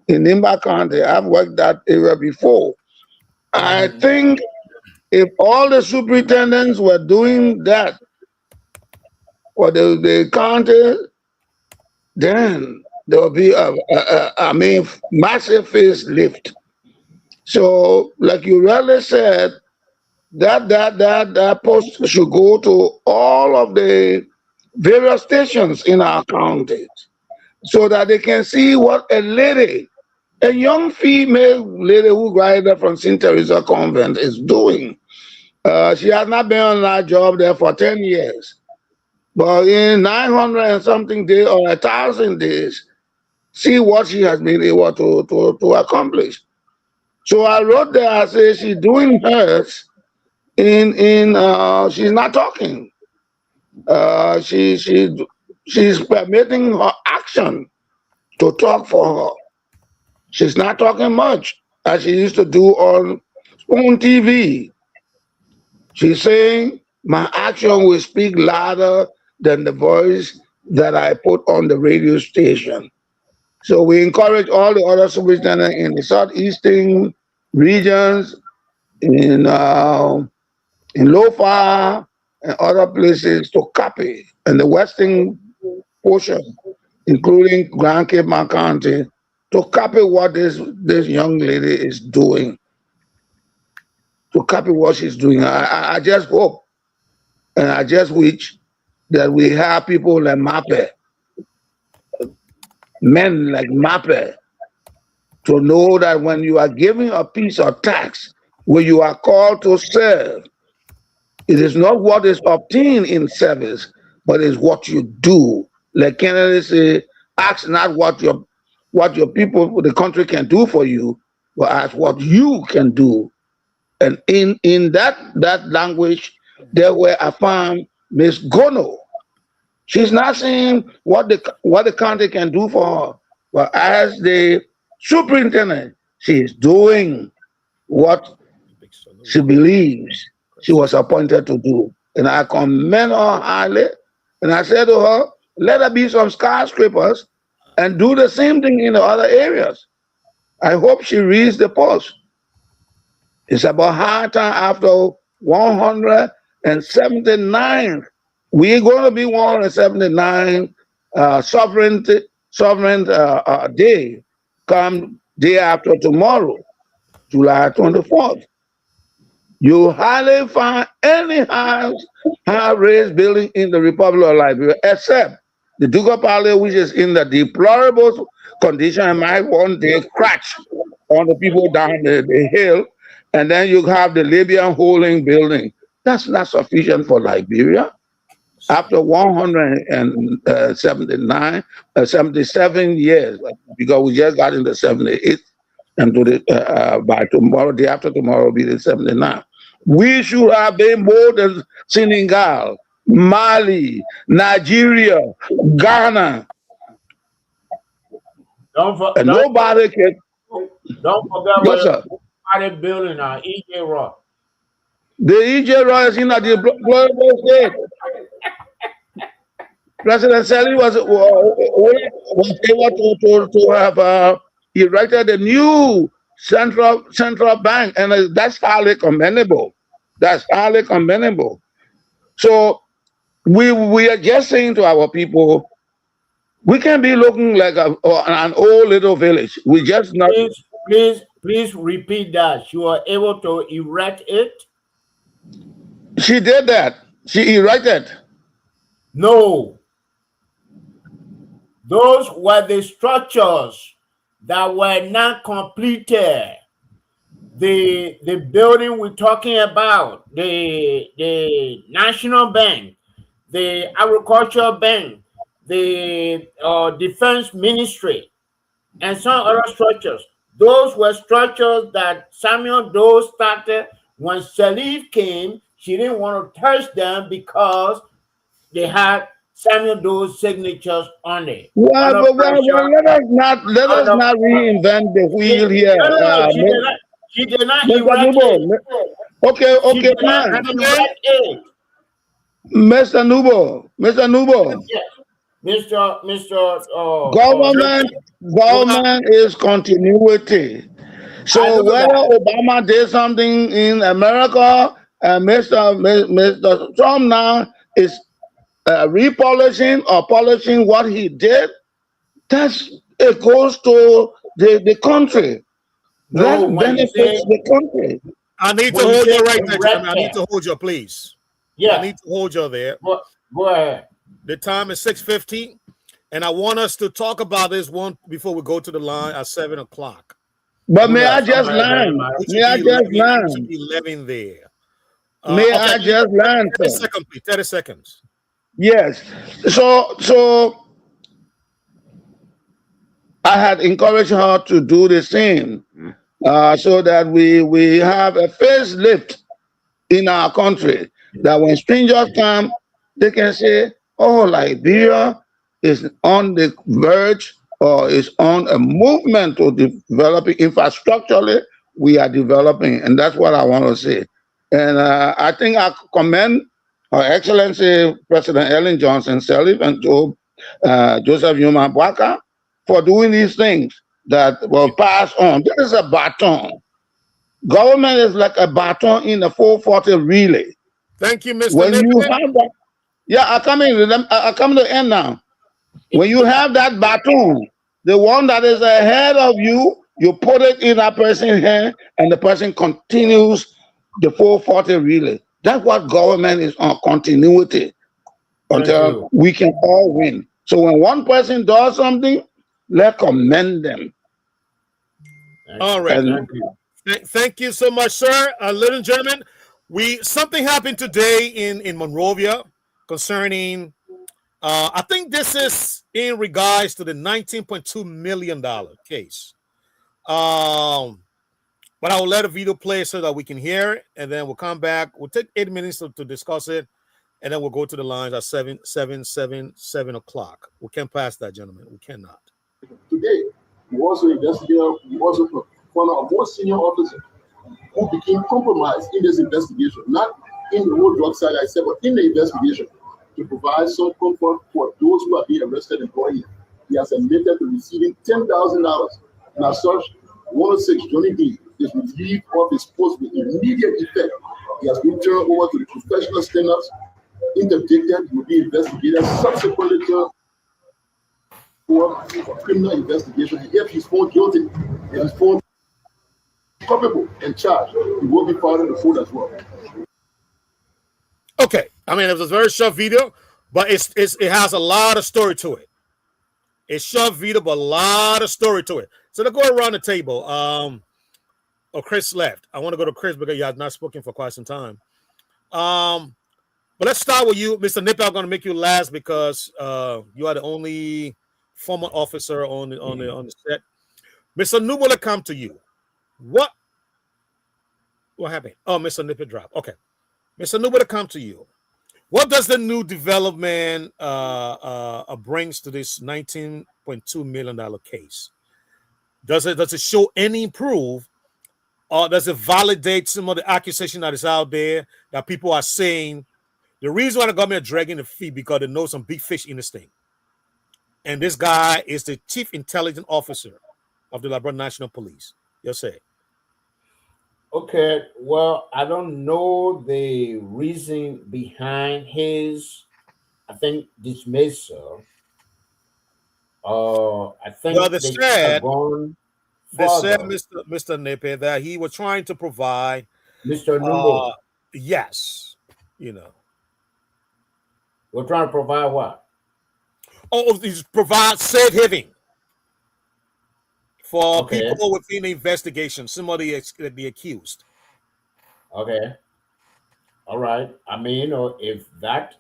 Nimba County. I've worked that area before. I think if all the superintendents were doing that for the county, then there will be a massive facelift. So, like you really said, that post should go to all of the various stations in our county, so that they can see what a young female lady who graduated from St. Teresa Convent is doing. She has not been on that job there for 10 years. But in 900 and something days or 1,000 days, see what she has been able to accomplish. So I wrote there, I say she's doing hers she's not talking. She's permitting her action to talk for her. She's not talking much as she used to do on Spoon TV. She's saying, my action will speak louder than the voice that I put on the radio station. So we encourage all the other superintendents in the southeastern regions, in Lofa and other places to copy, and the western portion, including Grand Cape County, to copy what this young lady is doing. To copy what she's doing. I just hope and I just wish that we have people like Mape, men like Mape, to know that when you are giving a piece of tax, when you are called to serve, it is not what is obtained in service, but it's what you do. Like Kennedy said, ask not what your people, the country can do for you, but ask what you can do. And in that language, there where I found Miss Gono. She's not saying what the country can do for her, but as the superintendent, she is doing what she believes she was appointed to do. And I commend her highly. And I said to her, let her be some skyscrapers and do the same thing in the other areas. I hope she reads the post. It's about high time after 179. We're going to be 179 sovereign day, come day after tomorrow, July 24th. You hardly find any high-raised building in the Republic of Liberia, except the Ducal Palace, which is in the deplorable condition and might one day crash on the people down the hill. And then you have the Libyan holding building. That's not sufficient for Liberia. After 77 years, because we just got into 78, and by tomorrow, day after tomorrow, will be the 79. We should have been more than Senegal, Mali, Nigeria, Ghana. Nobody can. Don't forget Yes, sir. what building on EJ Rock. The EJ Rock is in the deplorable state. President Sally was able to have erected a new central bank, and that's highly commendable. That's highly commendable. So we are just saying to our people, we can be looking like an old little village. We just not. Please repeat that. You were able to erect it? She did that. She erected. No. Those were the structures that were not completed. The building we're talking about, the National Bank, the Agricultural Bank, the Defense Ministry, and some other structures. Those were structures that Samuel Doe started. When Salif came, she didn't want to touch them because they had Samuel Doe's signatures on it. Well, let us not reinvent the wheel here. She did not erect it. Okay, She okay, belongs fine. to Red 8. Mr. Nubo, Yes. Mr. government, Well, government is continuity. I So know whether that. Obama did something in America, Mr. Trump now is repolishing or polishing what he did, that's it goes to the country. No, That when you benefits say the country. I need to when you hold you say right a there, red gentlemen. I need cap, to hold you, please. I yeah, need to hold you there. go ahead. The time is 6:50, and I want us to talk about this one before we go to the line at 7 o'clock. But may I Yes, all just right, very land? much. We May should I be just 11, we should land? be 11 there. May Okay, I just land, 30 sir? seconds, please. 30 seconds. Yes. So I had encouraged her to do the same, so that we have a facelift in our country. That when strangers come, they can say, "Oh, Liberia is on the verge or is on a movement to developing infrastructurally. We are developing," and that's what I want to say. And I think I commend Her Excellency President Ellen Johnson Sirleaf and Joseph Yuma Bwaka for doing these things that will pass on. This is a baton. Government is like a baton in a 440 relay. Thank you, Mr. When you Nippon. have that, yeah, I come to the end now. When you have that baton, the one that is ahead of you, you put it in that person's hand, and the person continues the 440 relay. That's what government is on, continuity, Thank until you. we can all win. So when one person does something, let's commend them. All right. Thank you. Thank you so much, sir. Ladies and gentlemen, something happened today in Monrovia concerning. I think this is in regards to the $19.2 million case. But I will let a video play so that we can hear it, and then we'll come back. We'll take 8 minutes to discuss it, and then we'll go to the lines at 7 o'clock. We can't pass that, gentlemen. We cannot. Today, we also found our most senior officer who became compromised in this investigation, not in the whole drug side I said, but in the investigation, to provide some comfort for those who are being arrested and brought in. He has admitted to receiving $10,000. And as such, 106 Johnny D is relieved of his post with immediate effect. He has been turned over to the professional stand-ups, interdicted, will be investigated, subsequently turned for criminal investigation. If he's found guilty, if he's found culpable and charged, he will be part of the fold as well. Okay, I mean, it was a very short video, but it has a lot of story to it. It's short video, but a lot of story to it. So let's go around the table. Chris left. I want to go to Chris because you have not spoken for quite some time. But let's start with you, Mr. Nipper. I'm going to make you last because you are the only former officer on the set. Mr. Nubola, come to you. What happened? Oh, Mr. Nipper dropped. Okay. Mr. Nubola, come to you. What does the new development brings to this $19.2 million case? Does it show any proof, or does it validate some of the accusation that is out there that people are saying the reason why the government is dragging the feet because they know some big fish in this thing? And this guy is the chief intelligence officer of the Liberia National Police. You'll say. Okay, well, I don't know the reason behind his, I think, dismissal. I think they said, Mr. Nipe, that he was trying to provide Mr. Numbo. Yes, We're trying to provide what? Oh, he's provide safe haven for people within the investigation, somebody the accused. Okay. All right. I mean, if that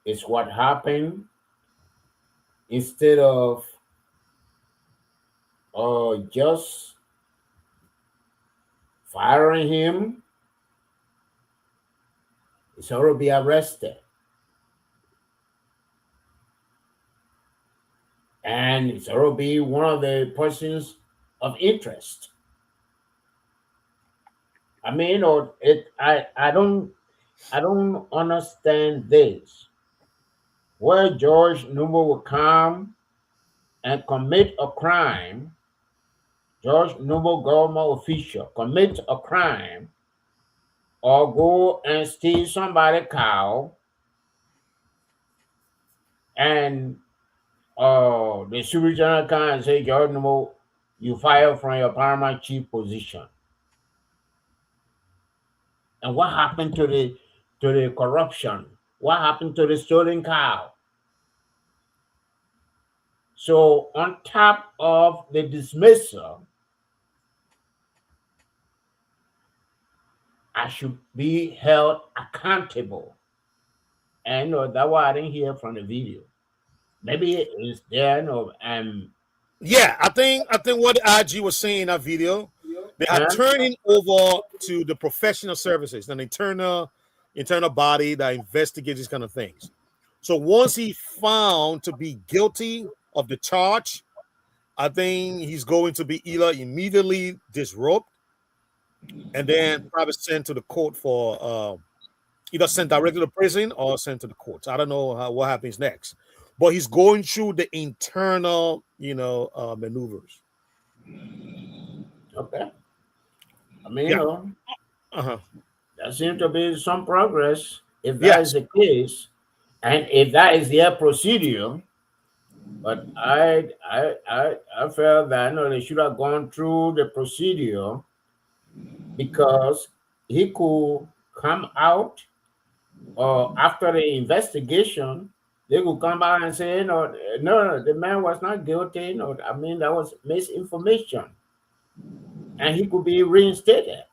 is what happened, instead of just firing him, he's already be arrested. And it's already one of the persons of interest. I mean, I don't understand this. Where George Numbo will come and commit a crime, George Numbo government official commit a crime, or go and steal somebody's cow, and the Super General come and say, George Numbo, you fire from your paramount chief position. And what happened to the corruption? What happened to the stolen cow? So on top of the dismissal, I should be held accountable. And that's why I didn't hear from the video. Maybe it's there, yeah, I think what IG was saying in that video, they are turning over to the professional services, an internal body that investigates these kind of things. So once he found to be guilty of the charge, I think he's going to be either immediately disrobed and then probably sent to the court for either sent directly to prison or sent to the courts. I don't know what happens next, but he's going through the internal, maneuvers. Okay. I mean, there seems to be some progress if that is the case, and if that is their procedure. But I felt that they should have gone through the procedure, because he could come out after the investigation. They could come back and say, no, the man was not guilty. No, I mean, that was misinformation. And he could be reinstated.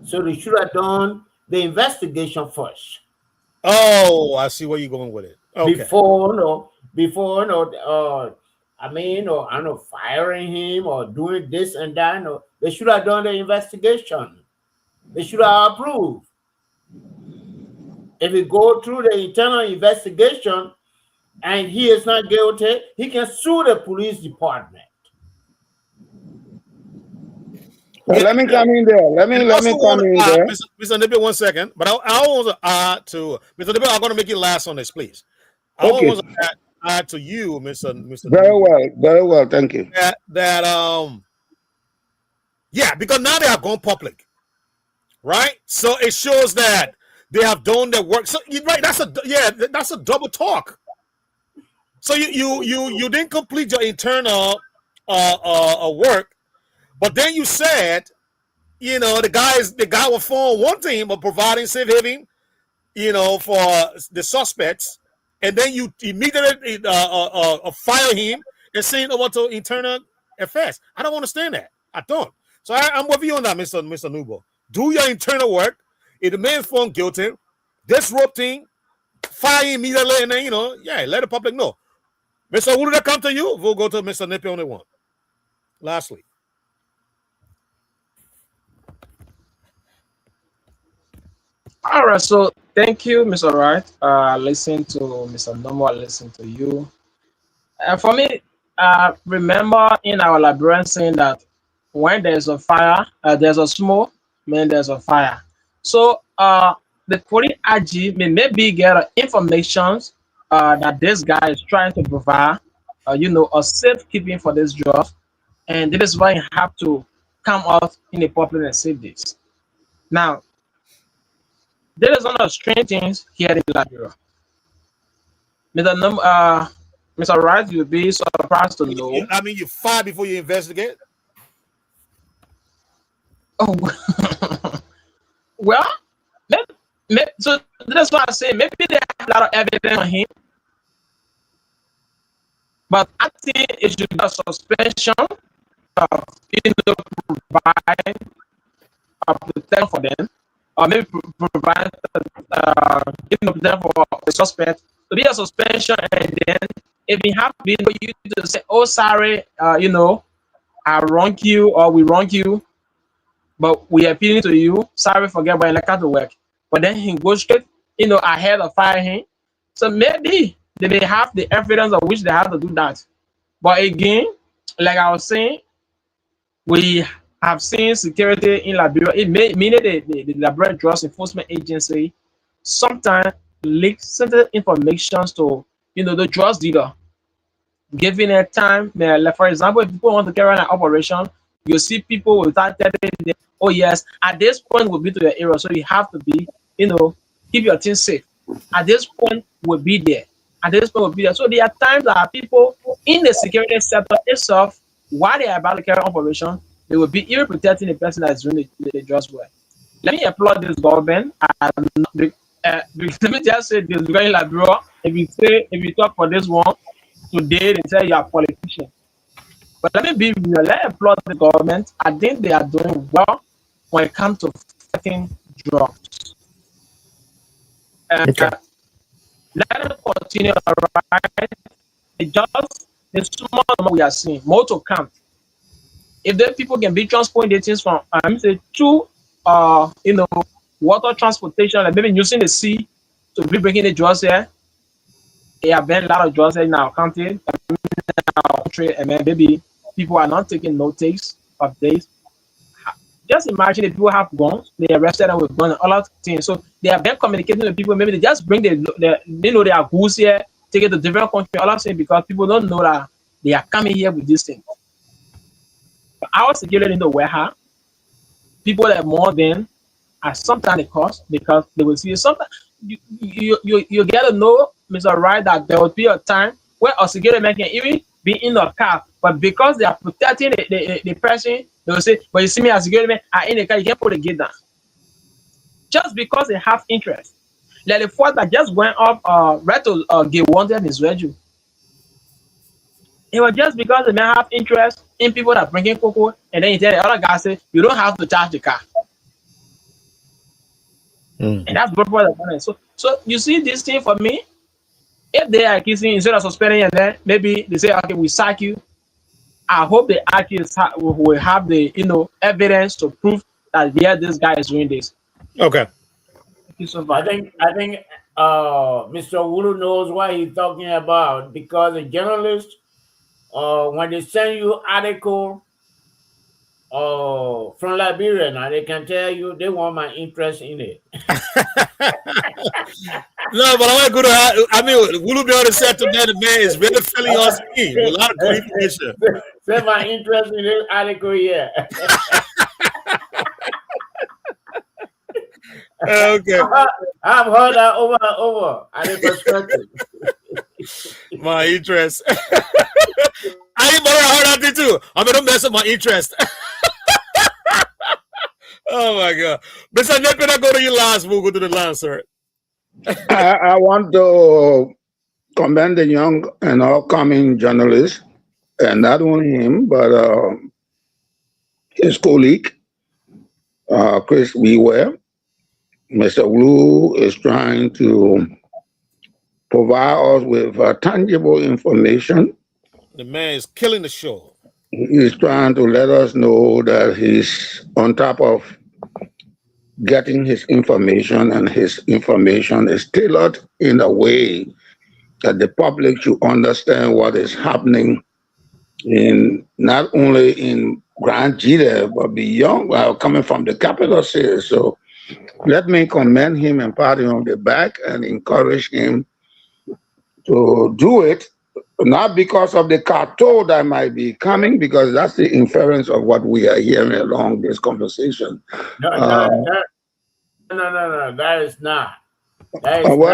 So they should have done the investigation first. Oh, I see where you're going with it. Okay. Before firing him or doing this and that. No, they should have done the investigation. They should have approved. If we go through the internal investigation and he is not guilty, he can sue the police department. Let me come in there. Let me come in there. Mr. Nippy, 1 second. But I want to add to Mr. Nippy. I'm going to make it last on this, please. I want to add to you, Mr. Very well. Thank you. Because now they have gone public, right? So it shows that they have done their work. So you're right. That's a double talk. So you didn't complete your internal work. But then you said, the guy was for one thing, but providing safe haven, for the suspects, and then you immediately fire him and send over to internal affairs. I don't understand that. I don't. So I'm with you on that, Mr. Nubo. Do your internal work. If the man is found guilty, disrupting, fire immediately, and then let the public know. Mr. Who did that come to you? We'll go to Mr. Nippy on the one. Lastly. All right, so thank you, Mr. Wright. Listen to Mr. Nomo, listen to you. For me, remember in our librarian saying that when there's a fire, there's a smoke, then there's a fire. So the police AG may maybe get information that this guy is trying to provide, a safekeeping for this job, and this is why you have to come out in the public and say this. Now, there is one of the strange things here in Liberia. Mr. Wright, you'll be surprised to know. I mean, you fire before you investigate? Oh, well, so that's what I say. Maybe they have a lot of evidence on him. But I think it should be a suspension of, provide a protection for them. Or maybe provide them for the suspect to be a suspension, and then if you have been for you to say, "Oh, sorry, I wrong you," or "We wrong you, but we are appealing to you. Sorry, forget about like to work." But then he goes straight, ahead of firing him. So maybe they may have the evidence of which they have to do that. But again, like I was saying, we have seen security in Liberia, meaning the Liberia Drugs Enforcement Agency, sometimes leak sensitive information to the drugs dealer, giving a time. Like for example, if people want to carry on an operation, you see people without telling them, oh yes, at this point will be to your area, so you have to be, keep your things safe. At this point will be there. At this point will be there. So there are times that people in the security sector itself, while they are about to carry on operation, they will be even protecting the person that is doing the drugs work. Let me applaud this government. Let me just say this, because in Liberia, if you talk for this one today, they say you are a politician. But let me applaud the government. I think they are doing well when it comes to fighting drugs. Okay. Let us continue, right? Just the small number we are seeing, more to come. If the people can be transporting the things from, to, water transportation, like maybe using the sea to be bringing the drugs here. There have been a lot of drugs in our country, and maybe people are not taking notice of this. Just imagine if people have guns, they arrested them with guns and all that things. So they have been communicating with people. Maybe they just bring their goods here, take it to different countries, all that things, because people don't know that they are coming here with these things. Our security in the warehouse, people that more than at sometimes it costs, because they will see sometimes you get to know, Mr. Wright, that there will be a time where a security man can even be in a car, but because they are protecting the person, they will say, but you see me as a security man, I'm in the car, you can't put the gate down. Just because they have interest. Like the fact that just went up right to get wanted in Israel. It was just because the man have interest in people that bring in cocoa, and then you tell the other guy, say, you don't have to charge the car. And that's what the money. So you see this thing for me, if they are accusing instead of suspending, and then maybe they say, okay, we sack you. I hope the accused will have the evidence to prove that this guy is doing this. Okay. Thank you so much. I think Mr. Wulu knows what he's talking about, because a journalist, when they send you article from Liberia, now they can tell you they want my interest in it. No, but I want to go to. Wulu be able to say to that, the man is really filling on scheme. A lot of good information. Say my interest in this article here. Okay. I've heard that over and over. I didn't perspective. My interest. I heard that thing too. I'm gonna mess up my interest. Oh my God, Mr. Nepin, I go to you last. We'll go to the line, sir. I want to commend the young and upcoming journalist, and not only him, but his colleague, Chris Weware. Mr. Wulu is trying to provide us with tangible information. The man is killing the show. He's trying to let us know that he's on top of getting his information, and his information is tailored in a way that the public should understand what is happening in not only in Grand Gita, but beyond, coming from the capital city. So let me commend him and pat him on the back and encourage him to do it, not because of the cartel that might be coming, because that's the inference of what we are hearing along this conversation. No, that is not. Well,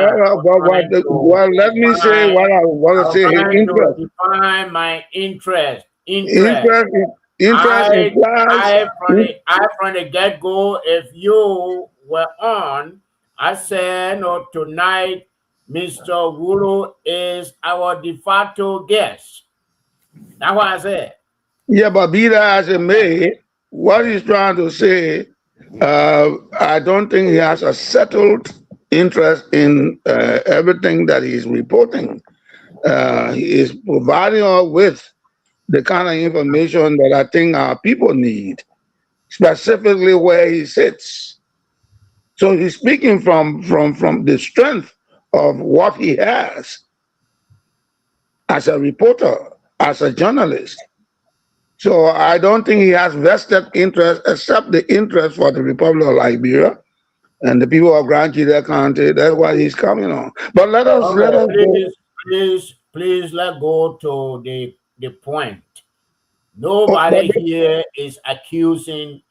let me say what I want to say. To define my interest. From the get-go, if you were on, I said, no, tonight, Mr. Wulu is our de facto guest. That's what I said. Yeah, but be that as it may, what he's trying to say, I don't think he has a settled interest in everything that he's reporting. He is providing us with the kind of information that I think our people need, specifically where he sits. So he's speaking from the strength of what he has as a reporter, as a journalist. So I don't think he has vested interest except the interest for the Republic of Liberia and the people of Grand Chile County. That's why he's coming on. But let us go. Please let go to the point. Oh, Nobody here is accusing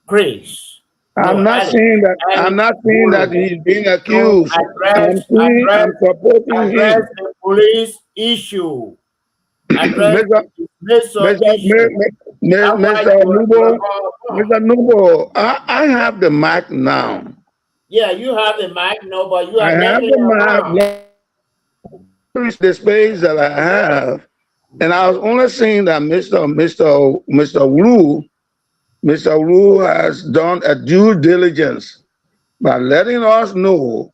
Chris. I'm No, not Alex. saying that. I'm not saying that he's being accused. I'm saying I'm supporting him. The police issue. Address Mr. the issue. Mr. Nubo, I have the mic now. Yeah, you have the mic, no, but you are I have letting the mic. The space that I have, and I was only saying that Mr. Wu has done a due diligence by letting us know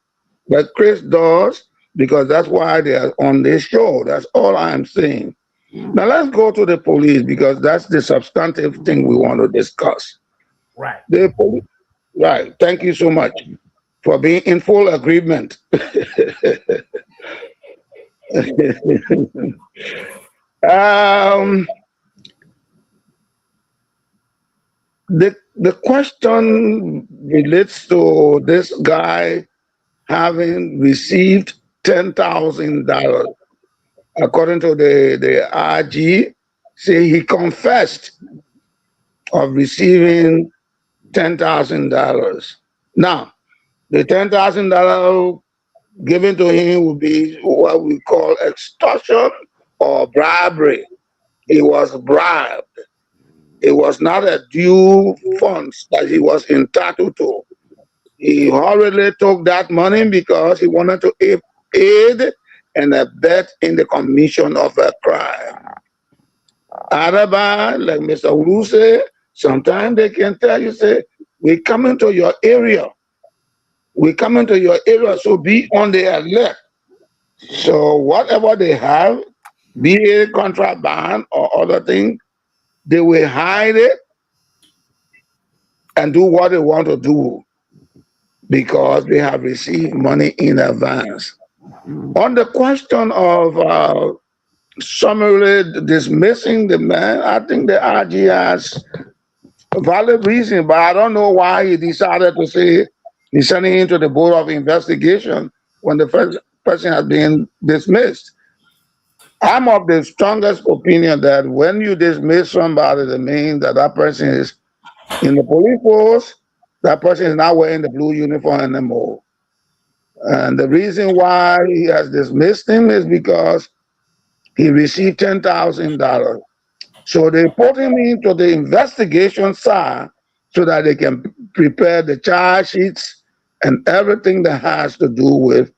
that Chris does, because that's why they are on this show. That's all I'm saying. Now let's go to the police, because that's the substantive thing we want to discuss. Right. The police, right. Thank you so much for being in full agreement. The question relates to this guy having received $10,000. According to the RG, say he confessed of receiving $10,000. Now, the $10,000 given to him will be what we call extortion or bribery. He was bribed. It was not a due funds that he was entitled to. He hurriedly took that money because he wanted to aid and abet in the commission of a crime. Otherwise, like Mr. Wu said, sometimes they can tell you, say, we come into your area. We come into your area, so be on the alert. So whatever they have, be it contraband or other thing, they will hide it and do what they want to do because they have received money in advance. On the question of summarily dismissing the man, I think the RG has a valid reason, but I don't know why he decided to say he's sending him to the Board of Investigation when the first person has been dismissed. I'm of the strongest opinion that when you dismiss somebody, that means that that person is in the police force, that person is not wearing the blue uniform anymore. And the reason why he has dismissed him is because he received $10,000. So they put him into the investigation side so that they can prepare the charge sheets and everything that has to do with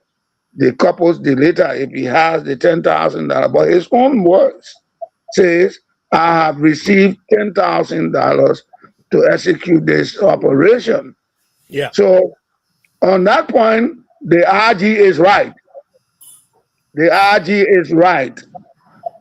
the couple's deleter if he has the $10,000. But his own words says, I have received $10,000 to execute this operation. Yeah. So on that point, the RG is right. The RG is right.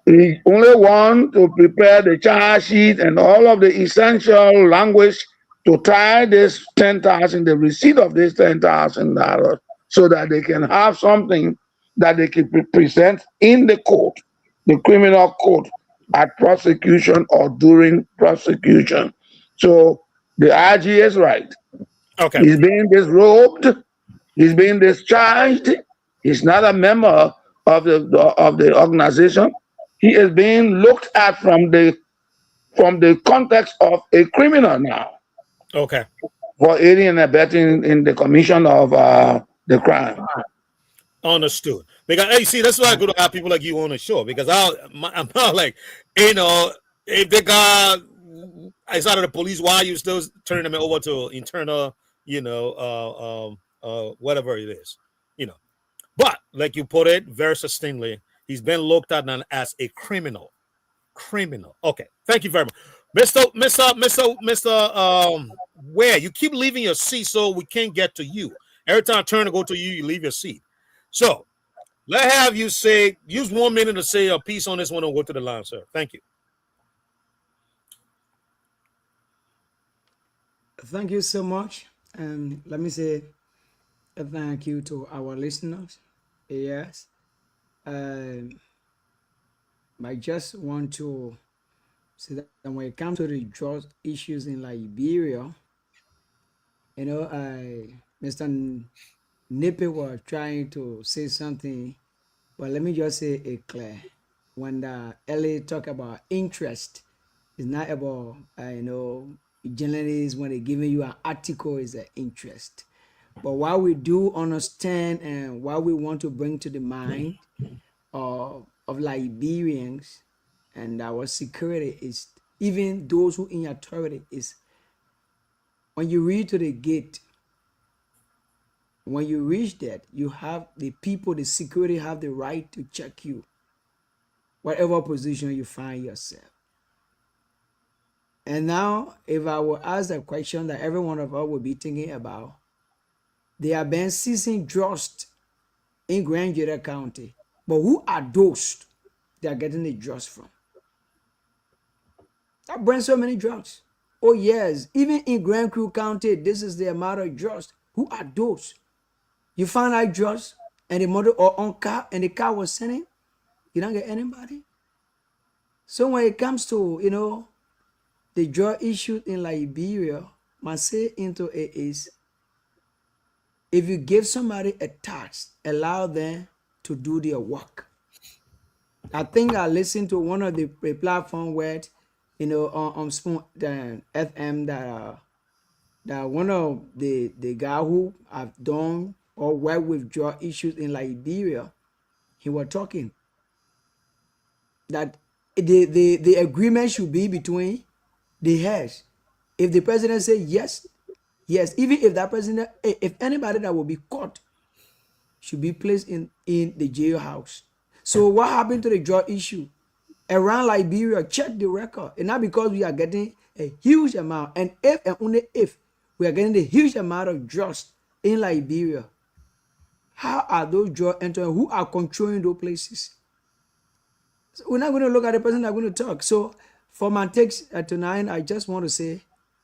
He only want to prepare the charge sheet and all of the essential language to tie this 10,000, the receipt of this $10,000, so that they can have something that they can present in the court, the criminal court, at prosecution or during prosecution. So the RG is right. Okay. He's being disrobed. He's being discharged. He's not a member of the organization. He is being looked at from the context of a criminal now. Okay. For aiding and abetting in the commission of the crime. Understood. Because hey, see, that's why I go to have people like you on the show, because I'm not like, you know, if they got outside of the police, why are you still turning them over to internal, you know, whatever it is, you know. But like you put it very succinctly, he's been looked at as a criminal. Okay. Thank you very much. Mr. Where you keep leaving your seat, so we can't get to you. Every time I turn to go to you, you leave your seat. So let's have you use 1 minute to say a piece on this one and go to the line, sir. Thank you. Thank you so much. Let me say a thank you to our listeners. Yes. I just want to So that when it comes to the drug issues in Liberia, you know, Mr. Nippy was trying to say something, but let me just say it clear. When the LA talk about interest, it's not about, you know, journalists when they're giving you an article is an interest. But what we do understand and what we want to bring to the mind of Liberians and our security is even those who in authority is when you reach to the gate, when you reach that, you have the people, the security have the right to check you, whatever position you find yourself. And now, if I will ask a question that every one of us will be thinking about, they have been seizing drugs in Grand Jura County, but who are those they are getting the drugs from? That brings so many drugs. Oh yes, even in Grand Crew County, this is the amount of drugs. Who are those? You find out drugs and the mother or on car and the car was sending, you don't get anybody. So when it comes to, you know, the drug issue in Liberia, my say into it is, if you give somebody a task, allow them to do their work. I think I listened to one of the platform where, you know, on Spoon FM that one of the guy who have done or work with drug issues in Liberia, he was talking that the agreement should be between the heads. If the president say yes, yes, even if that president, if anybody that will be caught should be placed in the jailhouse. So what happened to the drug issue? Around Liberia, check the record. And not because we are getting a huge amount, and if and only if we are getting a huge amount of drugs in Liberia, how are those drugs entering? Who are controlling those places? So we're not going to look at the person that's going to talk. So for my takes tonight, I just want to say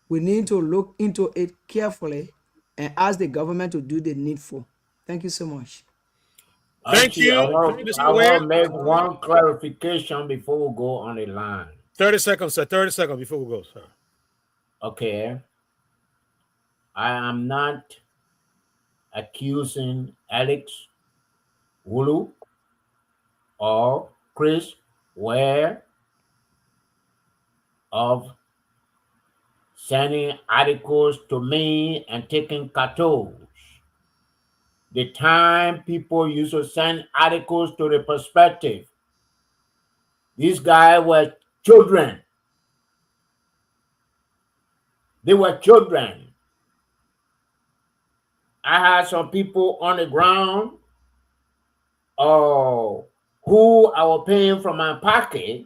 we need to look into it carefully and ask the government to do the needful. Thank you so much. Thank you. I want to make one clarification before we go on the line. 30 seconds, sir. 30 seconds before we go, sir. Okay. I am not accusing Alex Wulu or Chris Ware of sending articles to me and taking cartoons. The time people used to send articles to the Perspective, these guys were children. They were children. I had some people on the ground who I was paying from my pocket.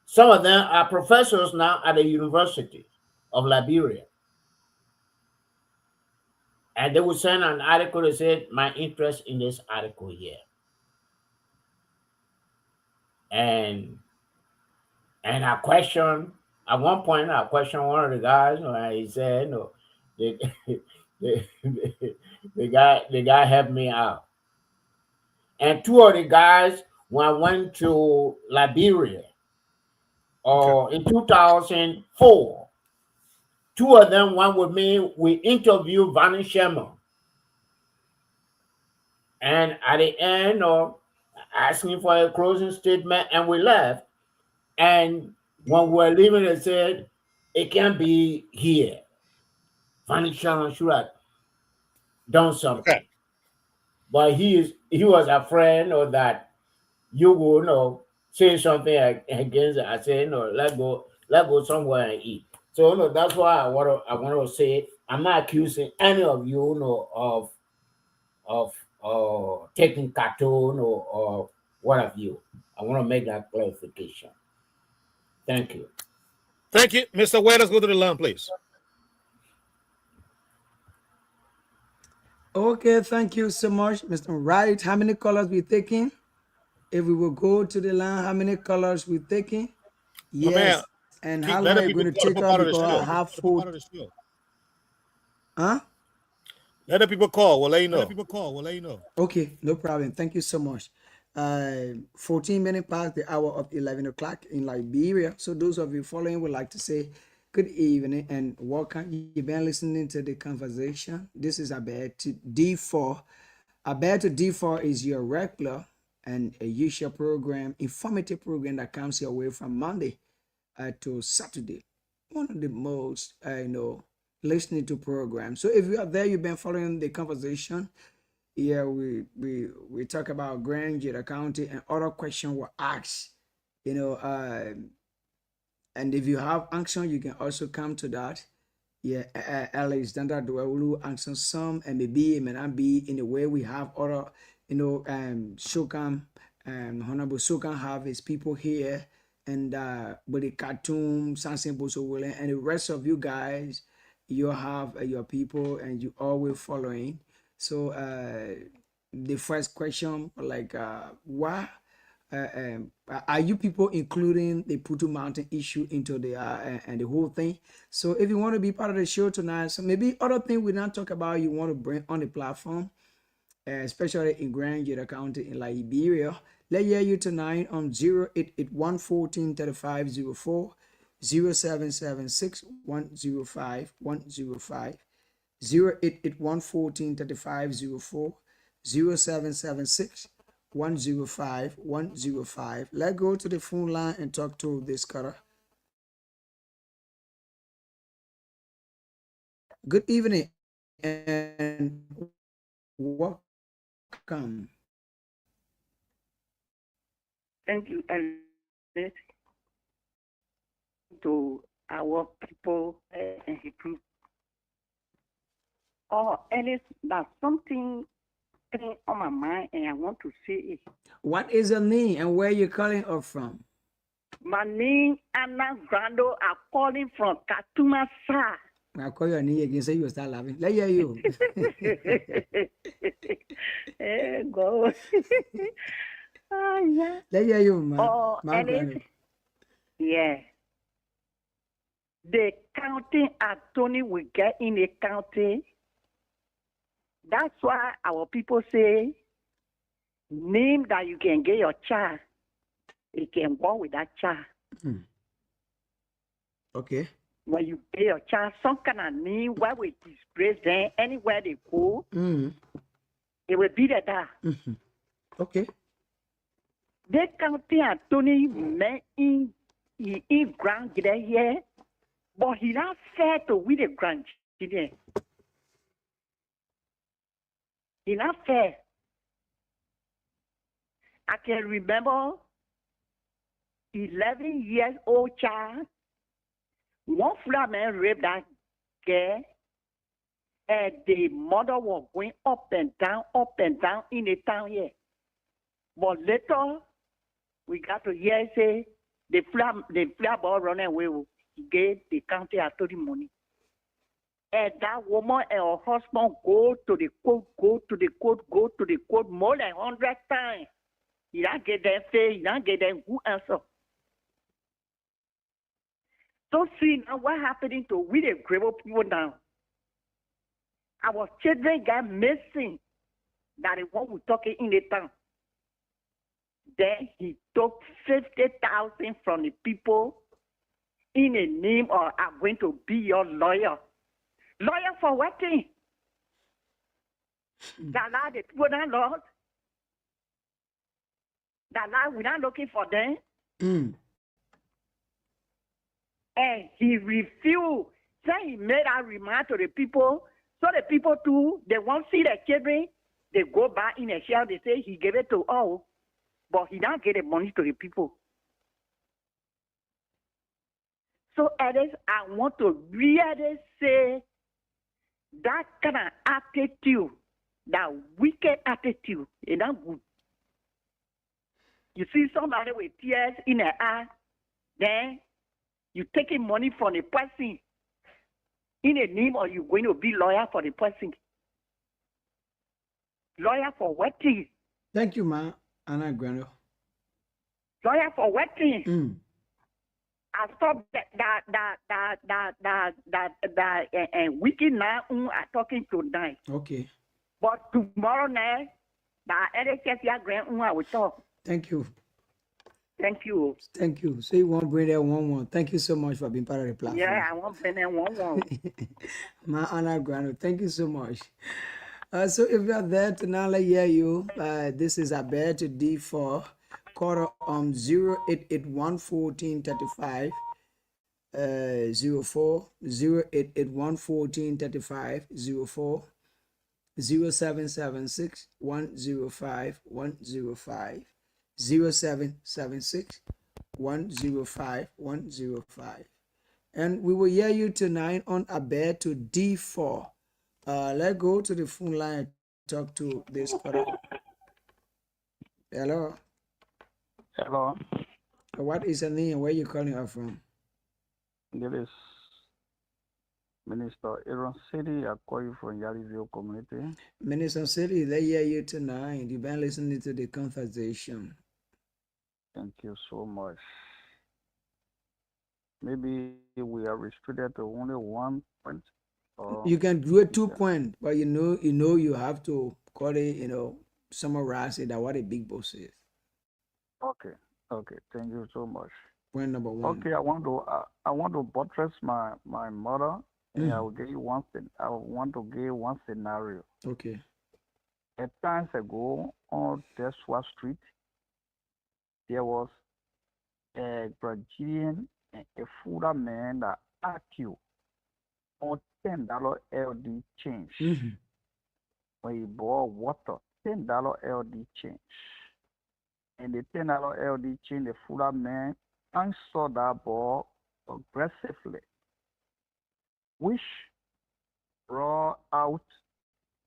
Some of them are professors now at the University of Liberia. And they would send an article that said, my interest in this article here. And I questioned, at one point, I questioned one of the guys, and he said, no, the guy helped me out. And two of the guys, when I went to Liberia, in 2004, two of them went with me. We interviewed Vani Sherman. And at the end of asking for a closing statement, and we left. And when we were leaving, they said, it can't be here. Vani Sherman should have done something. Okay. But he was afraid of that you will say something against it. I said, no, let's go somewhere and eat. So that's why I want to say I'm not accusing any of you of taking cartoon or what have you. I want to make that clarification. Thank you. Thank you. Mr. Ware, let's go to the line, please. Okay, thank you so much, Mr. Wright. How many colors we taking? If we will go to the line, how many colors we taking? Yes. And how long are you going to take off because I have food? Huh? Let the people call. We'll let you know. Okay, no problem. Thank you so much. 14 minutes past the hour of 11 o'clock in Liberia. So those of you following would like to say good evening and welcome. You've been listening to the conversation. This is Abed to D4. Abed to D4 is your regular and a usual program, informative program that comes your way from Monday to Saturday. One of the most, listening to programs. So if you are there, you've been following the conversation. Yeah, we talk about Grand Jeda County and other questions were asked. And if you have action, you can also come to that. Yeah, Alexander Dwelu answer some, and maybe it may not be in the way we have other, Shokam, Honorable Shokam have his people here, and but the Khartoum, Sansen Boso Willen, and the rest of you guys, you have your people, and you always following. So the first question, like, why are you people including the Putu Mountain issue into the and the whole thing? So if you want to be part of the show tonight, so maybe other thing we not talk about, you want to bring on the platform, especially in Grand Jeda County in Liberia. Let's hear you tonight on 088-114-3504, 0776-105-105. 088-114-3504, 0776-105-105. Let's go to the phone line and talk to this cutter. Good evening and welcome. Thank you, Alex, to our people and the group. Alice, that's something on my mind and I want to say it. What is your name and where you calling us from? My name Anna Grando. I'm calling from Katuma Sa. I'll call your name again, say you start laughing. Let's hear you. Hey, go. Yeah. Let's hear you, man. Alice, yeah. The county attorney we get in the county. That's why our people say, name that you can get your child. You can go with that child. Okay. When you get your child, some kind of name where we disgrace them, anywhere they go, it will be that. Okay. The county attorney met in Grand Jeda here, but he not fair to with the Grand Jeda. It's not fair. I can remember 11-year-old child. One flat man raped that girl, and the mother was going up and down in the town here. But later, we got to hear say the flat boy running away. He gave the county authority money. And that woman and her husband go to the court more than 100 times. He don't get them faith, he don't get them good answer. So see now what happening to we the Grebo people now. Our children got missing. That is what we're talking in the town. Then he took 50,000 from the people in the name of I'm going to be your lawyer. Lawyer for what thing? That now the people not Lord. That now we're not looking for them. And he refused. So he made a remark to the people. So the people too, they won't see their children. They go back in a shell. They say he gave it to all. But he don't get the money to the people. So Alice, I want to really say that kind of attitude, that wicked attitude, is not good. You see somebody with tears in their eye, then you taking money from the person in the name or you going to be lawyer for the person. Lawyer for what thing? Thank you, ma. Anna Grando. Lawyer for what thing? I stop and wicked now are talking tonight. Okay. But tomorrow night, But LHS ya grant I will talk. Thank you. Thank you. Thank you. So you want to bring that 1-1. Thank you so much for being part of the platform. Yeah, I want to bring that 1-1. My honor, Grano. Thank you so much. So if you are there to now let hear you, this is a bear to D4, quarter 0881 1435 04 0881 1435 04 0776 105 105 0776 105 105. And we will hear you tonight on a bear to D4. Let's go to the phone line and talk to this caller. Hello. Hello. What is your name? Where you calling us from? This is Minister Aaron City. I call you from Yariville community. Minister City, they hear you tonight. You've been listening to the conversation. Thank you so much. Maybe we are restricted to only 1 point. You can do a 2 point, but you know you have to call it, summarize it that what a big boss is. Okay. Thank you so much. Point number 1. Okay, I want to buttress my mother, and I will give you one thing. I want to give one scenario. Okay. A times ago on Deswa Street, there was a Brazilian, a Fuda man that accused on $10 LD change. When he bought water, $10 LD change. And the $10 LD change, the Fuda man answered that ball aggressively, which brought out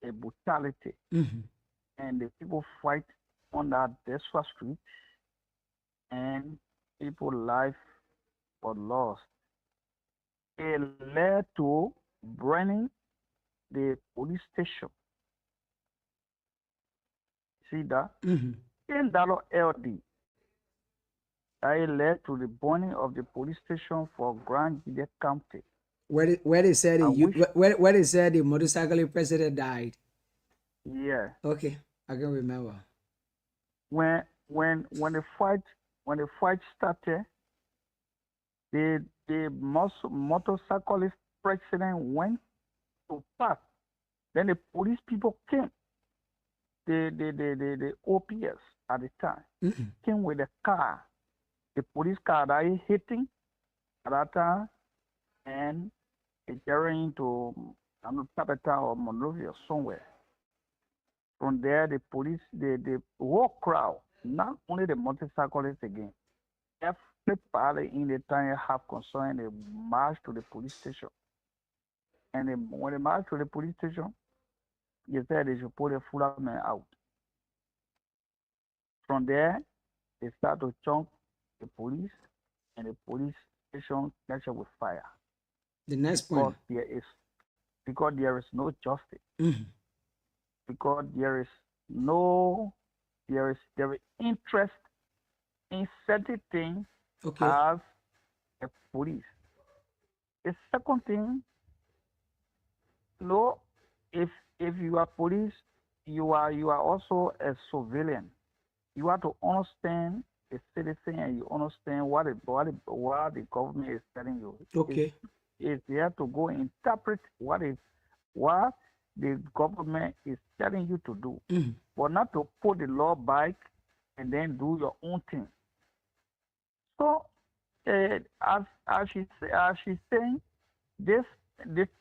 a brutality. And the people fight on that Deswa Street, and people's life was lost. It led to burning the police station. See that? $10 LD. It led to the burning of the police station for Grand Gide County. Where they said where they said the motorcycle president died. Yeah. Okay, I can remember. When the fight started, the motorcyclist president went to park. Then the police people came. The OPS at the time came with a car, the police car that is hitting at that time, and it carrying to Tapeta or Monrovia somewhere. From there, the police, the whole crowd, not only the motorcyclists again, everybody in the town have concern. They march to the police station, and when they march to the police station, they said they should put a Fuller man out. From there, they start to chunk the police, and the police station catch up with fire. The next point. Because there is no justice. Because there is interest in certain things as a police. The second thing, if you are police, you are also a civilian. You have to understand the citizen, and you understand what the government is telling you. Okay. It's you have to go interpret what the government is telling you to do, but not to put the law back and then do your own thing. So, as she's saying, the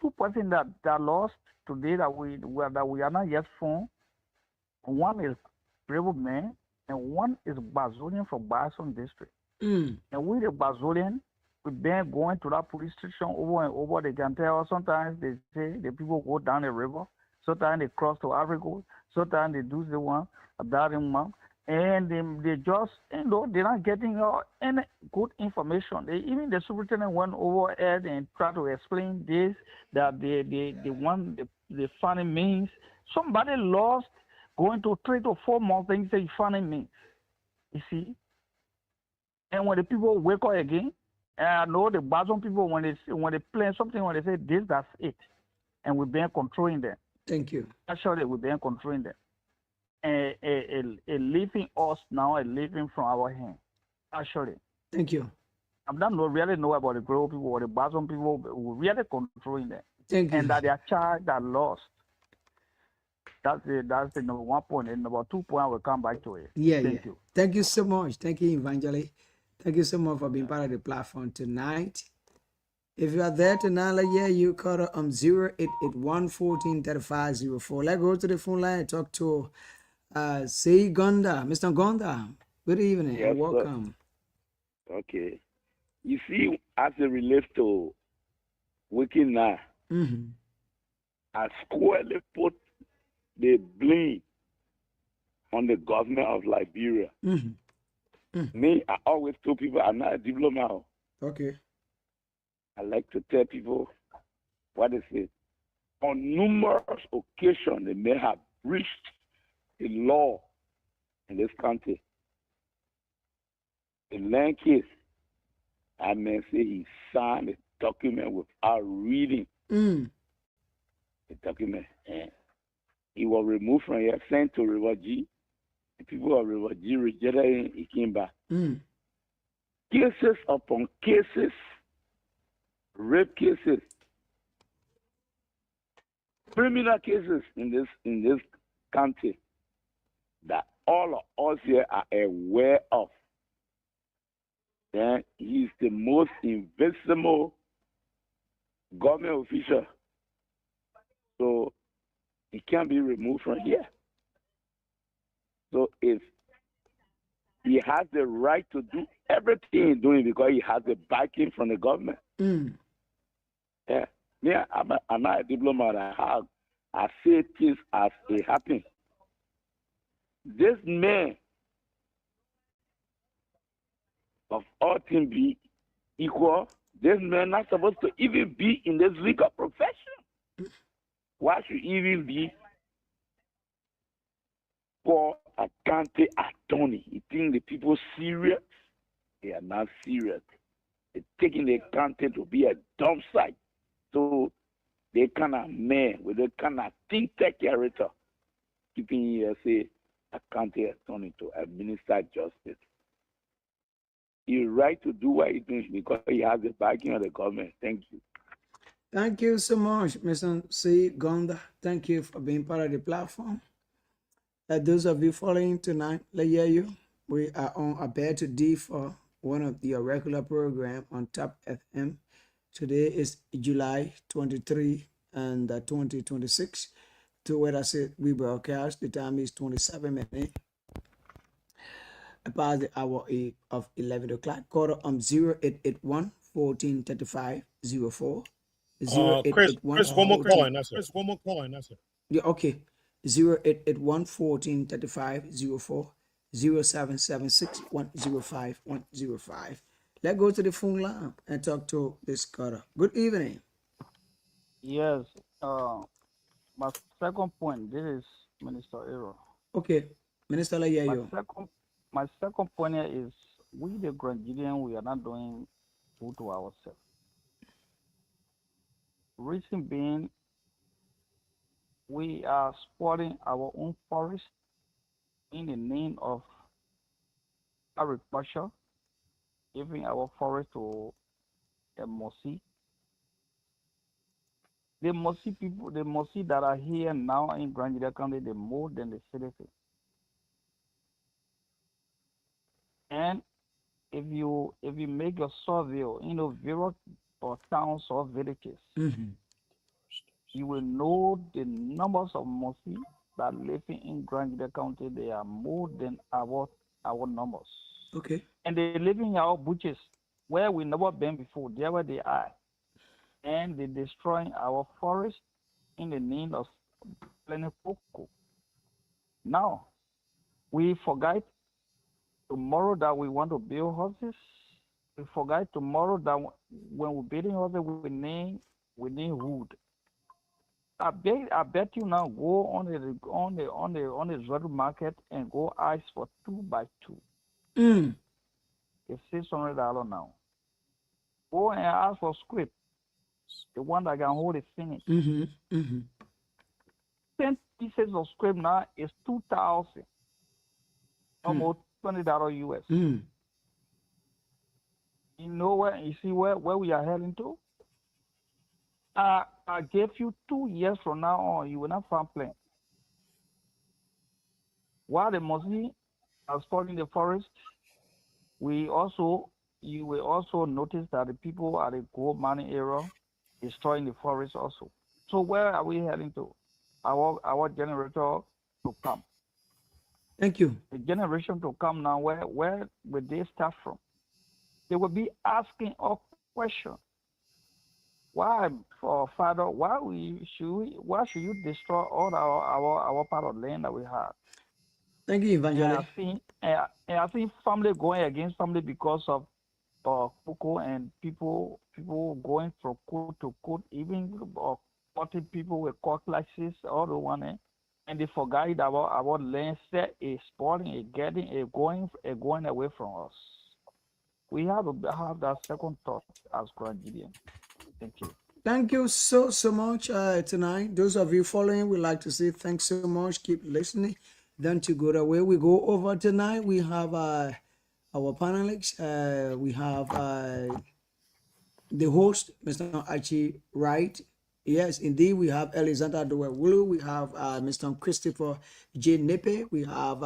2 persons that lost today that we are not yet found. One is Bravo Man, and one is Bazolian from Bison District. And with the Bazolian, we've been going to that police station over and over. They can tell us sometimes they say the people go down the river, sometimes they cross to Africa, sometimes they do the one, that one, and they just, they're not getting any good information. Even the superintendent went over ahead and tried to explain this, that the funding means somebody lost going to 3 to 4 months, then you say funding means. You see? And when the people wake up again, and I know the Bazon people, when they plan something, when they say this, that's it. And we've been controlling them. Thank you. Actually, we've been controlling them. leaving us now, a living from our hand. Actually. Thank you. I'm not really know about the grow people or the bottom people who really controlling that. Thank you. And that their child got lost. That's the number 1 point. And number 2 point, I will come back to it. Yeah, Thank you. Thank you so much. Thank you, Evangelist. Thank you so much for being part of the platform tonight. If you are there tonight, like you call 0881-143504. Let's go to the phone line and talk to Say Gonda. Mr. Gonda, good evening and welcome. Sir. Okay. You see, as it relates to working now, I squarely put the blame on the government of Liberia. Me, I always tell people I'm not a diplomat. Okay. I like to tell people what is it. On numerous occasions, they may have breached the law in this country. In land case, I may say he signed a document without reading the document. And he was removed from here, sent to River G. The people of River G rejected him, he came back. Cases upon cases, rape cases, criminal cases in this country that all of us here are aware of. Then he's the most invisible government official. So he can't be removed from here. So if he has the right to do everything he's doing because he has the backing from the government. Yeah. Me, I'm not a diplomat. I say things as it happens. This man of all things be equal, this man not supposed to even be in this legal profession. Why should he even be for a county attorney? You think the people serious? They are not serious. They're taking the county to be a dump site. So they kind of man with a kind of think tech character, keeping here say a county attorney to administer justice. He's right to do what he's doing because he has the backing of the government. Thank you. Thank you so much, Mr. C. Gonda. Thank you for being part of the platform. Those of you following tonight, let you. We are on a bed to D for one of your regular program on Top FM. Today is July 23 and 2026. To where I said we broadcast, the time is 27 minutes. About the hour of 11 o'clock. Call 0881-1435-04. Chris, one more call, and that's it. Yeah, okay. 0881-1435-04. 0776-105-105. Let's go to the phone line and talk to this caller. Good evening. Yes. My second point, this is Minister Ero. Okay. Minister Layayo. My second point here is we the Grandidian, we are not doing good to ourselves. Reason being, we are spoiling our own forest in the name of agriculture, giving our forest to the Mosi. The Mosi people, the Mosi that are here now in Grand County, they're more than the citizens. And if you make your survey, various or towns or villages, you will know the numbers of Mosi that living in Grand County. They are more than our numbers. Okay. And they live in our bushes where we never been before. There where they are, and they destroying our forest in the name of plenty cocoa. Now we forget tomorrow that we want to build houses. We forget tomorrow that when we're building houses, we need wood. I bet you now go on the Zulu market and go ask for 2x2. It's $600 now. Go and ask for script, the one that can hold it finished. pieces of scrap now is 2,000, almost $20 US. Mm. You know where? You see where we are heading to? I gave you 2 years from now on, you will not find plant. While the Mosi are spoiling the forest, you will also notice that the people at the gold mining area destroying the forest also. So where are we heading to? Our generator to come. Thank you. The generation to come now, where will they start from? They will be asking a question. Why, Father, why should you destroy all our part of land that we have? Thank you, Evangelist. I think family going against family because of cocoa and people going from court to court, even cutting people with cutlasses, all the one, and they forgot that our land set is spoiling, going away from us. We have to have that second thought as Grand Gideon. Thank you. Thank you so much tonight. Those of you following, we'd like to say thanks so much. Keep listening. Don't you go away. We go over tonight. We have our panelists. We have the host, Mr. Archie Wright. Yes, indeed. We have Alexander Dowelu. We have Mr. Christopher J. Nepe. We have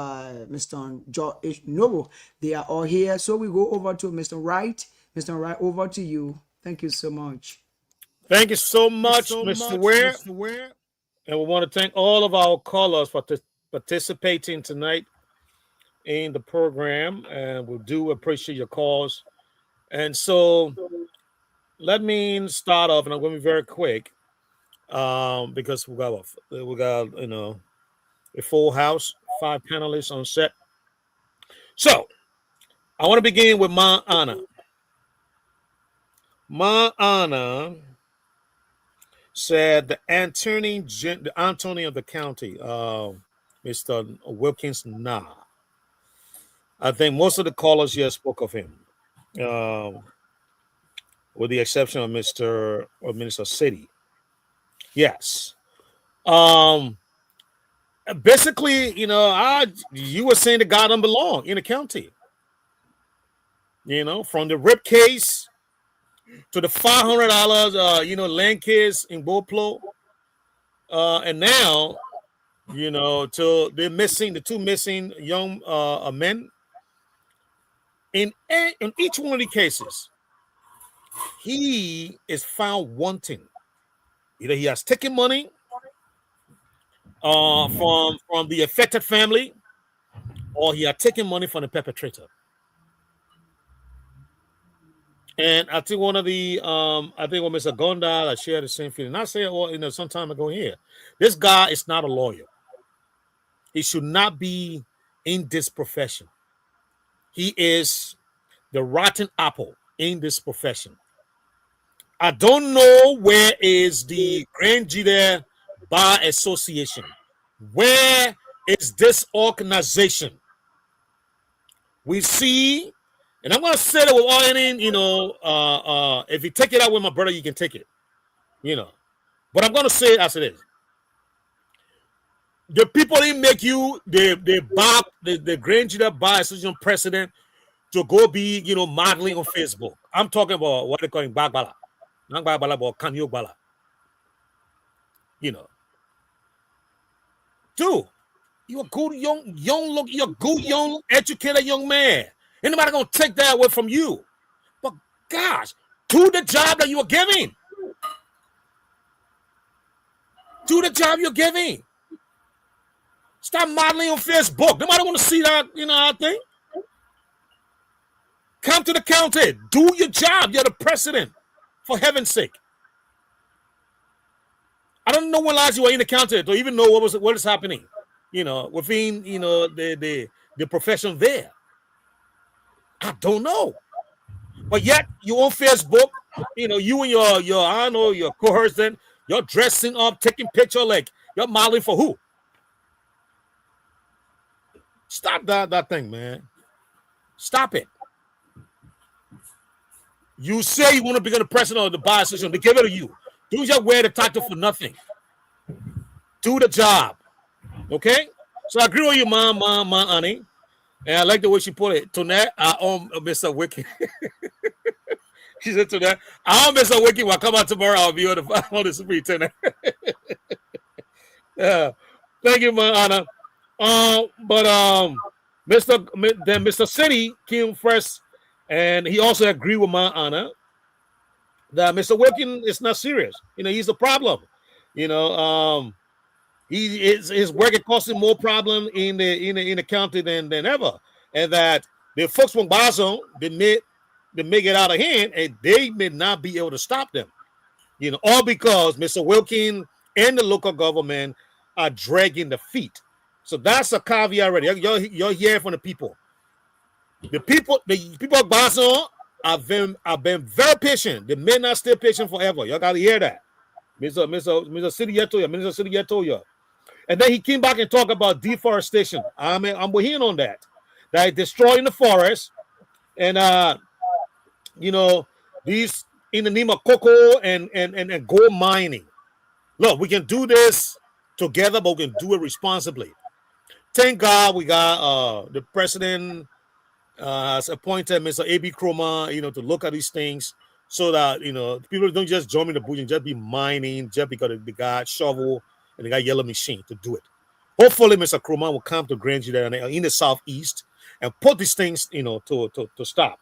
Mr. George H. Noble. They are all here. So we go over to Mr. Wright. Mr. Wright, over to you. Thank you so much. Thank you so much, Mr. Ware. And we want to thank all of our callers for participating tonight in the program. And we do appreciate your calls. And so let me start off, and I'm going to be very quick. Because we got a full house, 5 panelists on set. So I want to begin with Ma Ana. Ma Ana said the attorney of the county, Mr. Wilkins Nah. I think most of the callers here spoke of him, with the exception of Minister City. Yes. Basically, you were saying the guy don't belong in the county. From the RIP case to the $500, land case in Boplo. And now, till they're missing the 2 missing young men. In each one of the cases, he is found wanting. Either he has taken money from the affected family, or he had taken money from the perpetrator. And I think one of the, I think when Mr. Gondal, I shared the same feeling. I said, some time ago here, this guy is not a lawyer. He should not be in this profession. He is the rotten apple in this profession. I don't know where is the Grand Jide Bar Association. Where is this organization? We see, and I'm going to say that with all if you take it out with my brother, you can take it. But I'm going to say it as it is. The people didn't make you the Grand Jide Bar Association president to go be, modeling on Facebook. I'm talking about what they're calling Bagbala. Not Bagbala, but Kanyo Bala. Dude, you're a good you're a good young educated young man. Ain't nobody gonna take that away from you. But gosh, do the job that you are giving. Do the job you're giving. Stop modeling on Facebook. Nobody want to see that, I think. Come to the county. Do your job. You're the president. For heaven's sake. I don't know when last you were in the county to even know what is happening, within, the profession there. I don't know. But yet you on Facebook, you and your cohorts, then you're dressing up, taking picture, like you're modeling for who? Stop that thing, man. Stop it. You say you want to become the president of the bar association, they give it to you. Don't just wear the title for nothing. Do the job. Okay? So I agree with you, Annie. And I like the way she put it. Tonight, I own Mr. Wiki. She said tonight, I own Mr. Wiki. When I come out tomorrow, I'll be on the street tonight. Yeah. Thank you, Anna. Mr. City came first, and he also agreed with Anna that Mr. Wilkin is not serious. He's the problem. His work is causing more problem in the county than ever, and that the folks from Bazo they make it out of hand, and they may not be able to stop them. All because Mr. Wilkin and the local government are dragging the feet. So that's a caveat already. You're hearing from the people. The people of Bazo have been very patient. They may not stay patient forever. Y'all got to hear that. Mr. City told you. And then he came back and talked about deforestation. I'm with him on that. That destroying the forest, and these in the name of cocoa and gold mining. Look, we can do this together, but we can do it responsibly. Thank God we got the president has appointed Mr. A.B. Kroma, to look at these things so that people don't just jump in the bush and just be mining just because they got shovel and they got yellow machine to do it. Hopefully, Mr. Kroma will come to Granger in the southeast and put these things, to stop.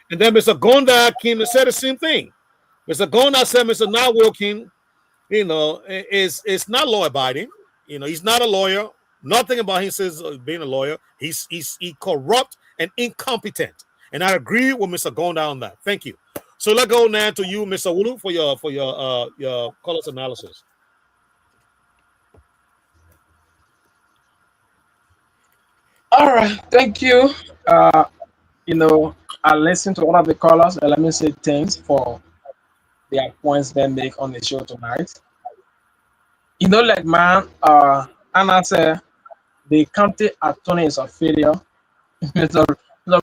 And then Mr. Gonda came and said the same thing. Mr. Gonda said Mr. Not Wilkin, is not law abiding. He's not a lawyer. Nothing about him says being a lawyer. He's corrupt and incompetent. And I agree with Mr. Gonda on that. Thank you. So let's go now to you, Mr. Wulu, for your colors analysis. All right, thank you. I listened to all of the callers, and let me say thanks for their points they make on the show tonight. Anna said, the county attorney is a failure. So,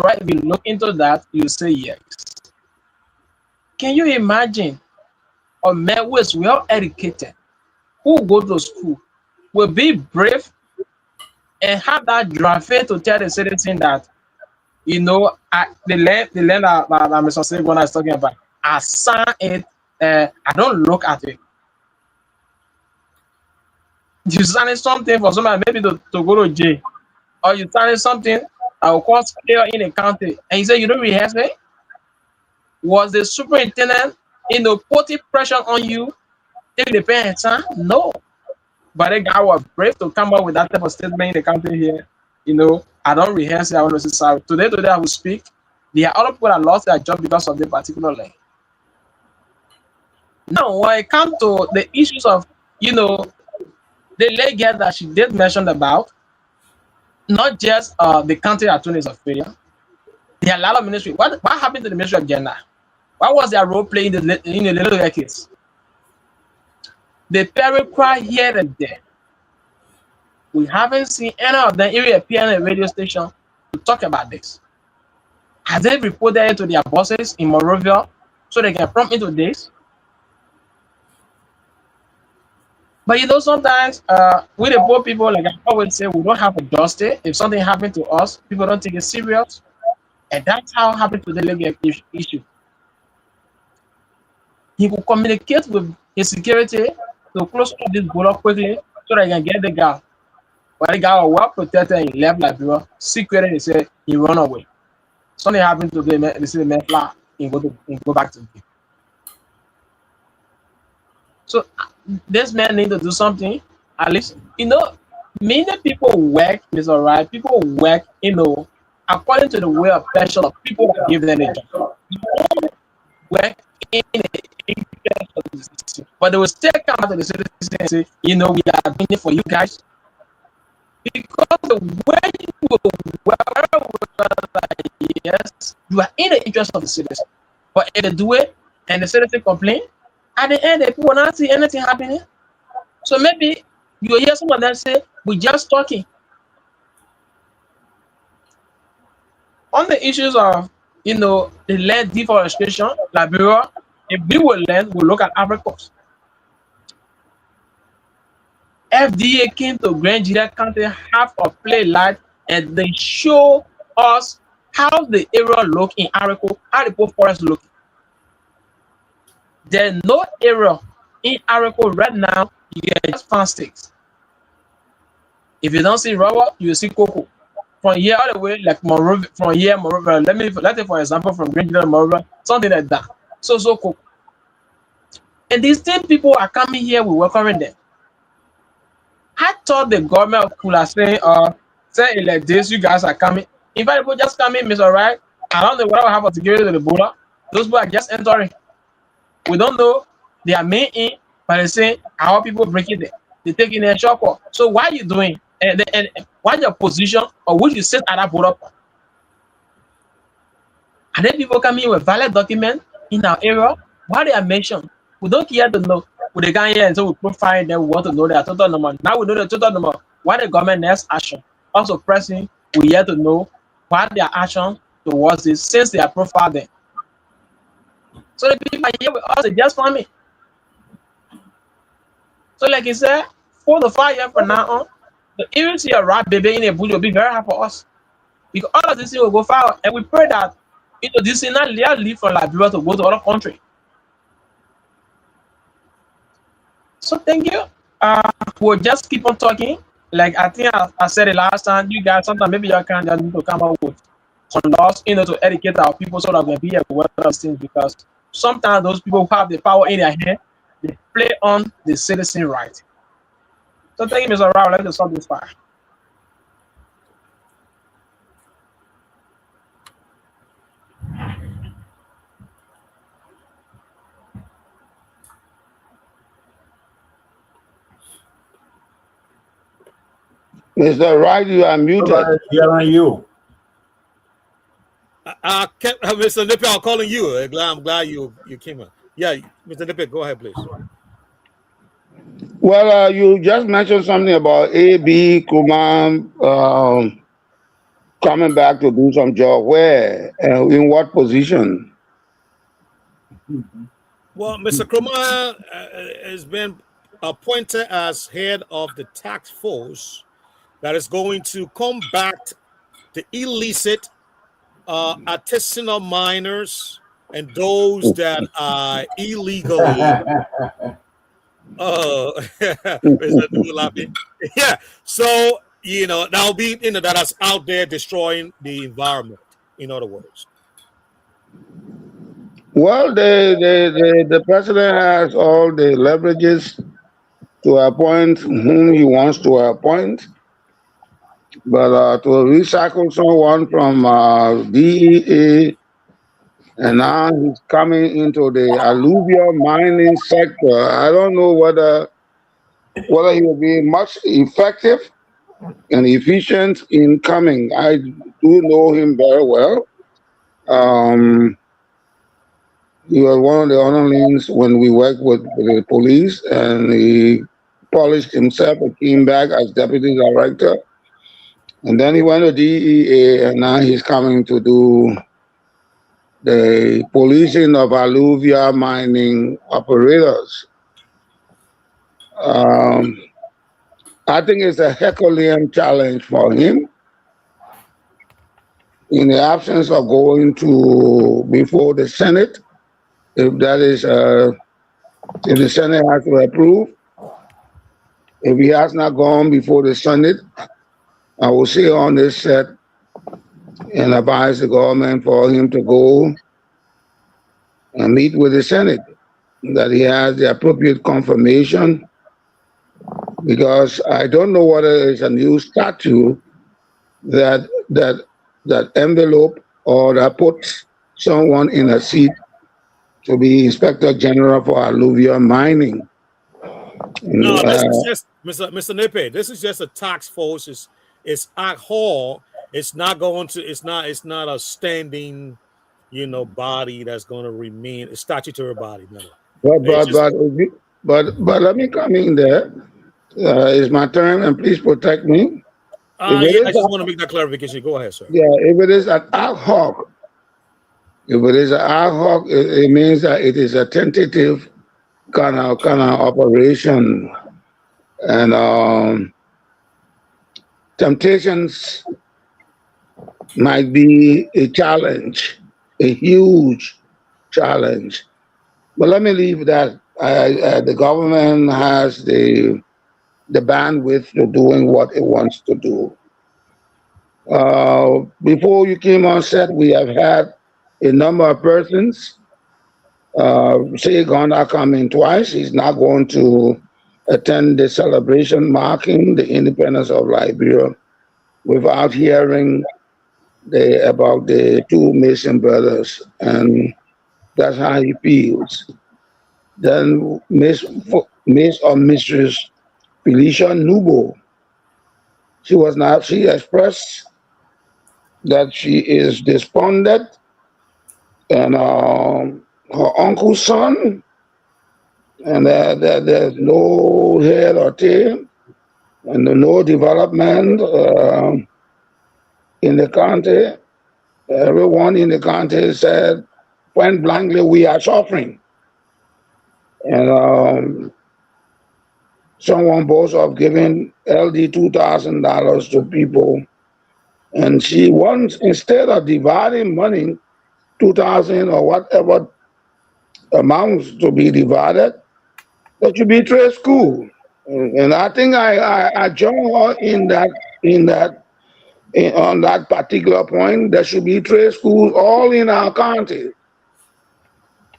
right, if you look into that, you say yes. Can you imagine a man who is well educated, who go to school, will be brave and have that drive to tell the citizen that, the land that Mr. Segon is talking about, I sign it, I don't look at it. You sign something for somebody maybe to go to jail, or you sign something that will cause failure in the county, and you say you don't rehearse it? Was the superintendent, putting pressure on you, take the parents? No. But the guy was brave to come up with that type of statement in the country here. I don't rehearse it, I want to say sorry. Today I will speak. There are other people that lost their job because of the particular land. Now, when it comes to the issues of, the lady that she did mention about, not just the country attorneys of failure. There are a lot of ministry. What happened to the Ministry of Gender? What was their role playing in the little case? They parry cry here and there. We haven't seen any of them even appear on a radio station to talk about this. Have they reported it to their bosses in Morovia so they can prompt into this? But sometimes with the poor people, like I always say, we don't have a justice. If something happened to us, people don't take it serious. And that's how it happened to the legal issue. He could communicate with his security to close up this border quickly so they can get the guy. But the guy was well protected and he left Liberia. Secretly, he said he run away. Something happened to the man, they say the man fly and go back to him. So this man need to do something. At least, many people work, Mr. Right? People work, according to the way of pressure of people that give them a job. Work in the interest of the citizen. But they will still come out to the citizen and say, we are doing it for you guys. Because when you work, yes, you are in the interest of the citizen. But if they do it and the citizen complain, at the end, the people will not see anything happening. So maybe you hear someone that say, we're just talking. On the issues of, the land deforestation, Liberia, if we will land, we'll look at Africa. FDA came to Grand Julia County, have a play light, and they show us how the area look in Arico, how the Poor Forest look. There's no area in Arico right now. You can just find sticks. If you don't see rubber, you see cocoa. From here all the way, like Monrovia, from here, Monrovia. Let's say for example, from Grand Julia to Monrovia, something like that. So cocoa. And these same people are coming here, we welcoming them. I thought the government could have said, say it like this, you guys are coming. In fact, people just come in, Mr. Right? I don't know what will happen to security to the border. Those people are just entering. We don't know. They are made in, but they say our people break it there. They take in a shop. So what are you doing? And what's your position, or would you sit at that border? And then people come in with valid documents in our area. Why they are mentioned? We don't care to know. When they come here and so we profile them, we want to know their total number. Now we know the total number. What the government next action? Also pressing, we have to know what their action towards this since they are profiled them. So the people are here with us, they just for me. So like you said, 4 to 5 years from now on, the even see a rat baby in a bush will be very hard for us. Because all of this thing will go far, and we pray that this thing not leave from Liberia to go to other country. So thank you. We'll just keep on talking. Like I think I said it last time, you guys sometimes maybe you can just need to come up with some laws, to educate our people so that we can be aware of those things, because sometimes those people who have the power in their hand, they play on the citizen right. So thank you, Mr. Rao. Let's solve this fire. Mr. Wright, you are muted. Hearing you. Mr. Nippy, I'm calling you. I'm glad you came up. Yeah, Mr. Nippy, go ahead, please. Well, you just mentioned something about A.B. Kuman coming back to do some job. Where? In what position? Well, Mr. Krumah has been appointed as head of the task force that is going to combat the illicit artisanal miners and those that are illegally yeah, so that'll be that is out there destroying the environment, in other words. Well, the president has all the leverages to appoint whom he wants to appoint, but to recycle someone from DEA, and now he's coming into the alluvial mining sector. I don't know whether he will be much effective and efficient in coming. I do know him very well. He was one of the underlings when we worked with the police, and he polished himself and came back as deputy director. And then he went to DEA, and now he's coming to do the policing of alluvial mining operators. I think it's a Herculean challenge for him. In the absence of going before the Senate, if that is, if the Senate has to approve, if he has not gone before the Senate, I will say on this set and advise the government for him to go and meet with the Senate, that he has the appropriate confirmation, because I don't know whether it's a new statute that envelope or that puts someone in a seat to be Inspector General for alluvial mining. No, this is just Mr. Nippy. This is just a task force. It's ad hoc. It's not going to. It's not a standing, body that's going to remain a statutory body. No. But let me come in there. It's my turn, and please protect me. I just want to make that clarification. Go ahead, sir. Yeah, if it is an ad hoc, it means that it is a tentative kind of operation. And temptations might be a challenge, a huge challenge. But let me leave that. The government has the bandwidth to doing what it wants to do. Before you came on set, we have had a number of persons say Ghana coming twice. He's not going to attend the celebration marking the independence of Liberia without hearing about the two Mason brothers, and that's how he feels. Then Miss or Mrs. Felicia Nubo, she expressed that she is despondent, and her uncle's son, and there's no head or tail, and no development in the country. Everyone in the country said point blankly, we are suffering. And someone boasts of giving LD $2,000 to people, and she wants, instead of dividing money, 2,000 or whatever amounts to be divided, that should be trade school. And I think I join her on that particular point. There should be trade schools all in our country.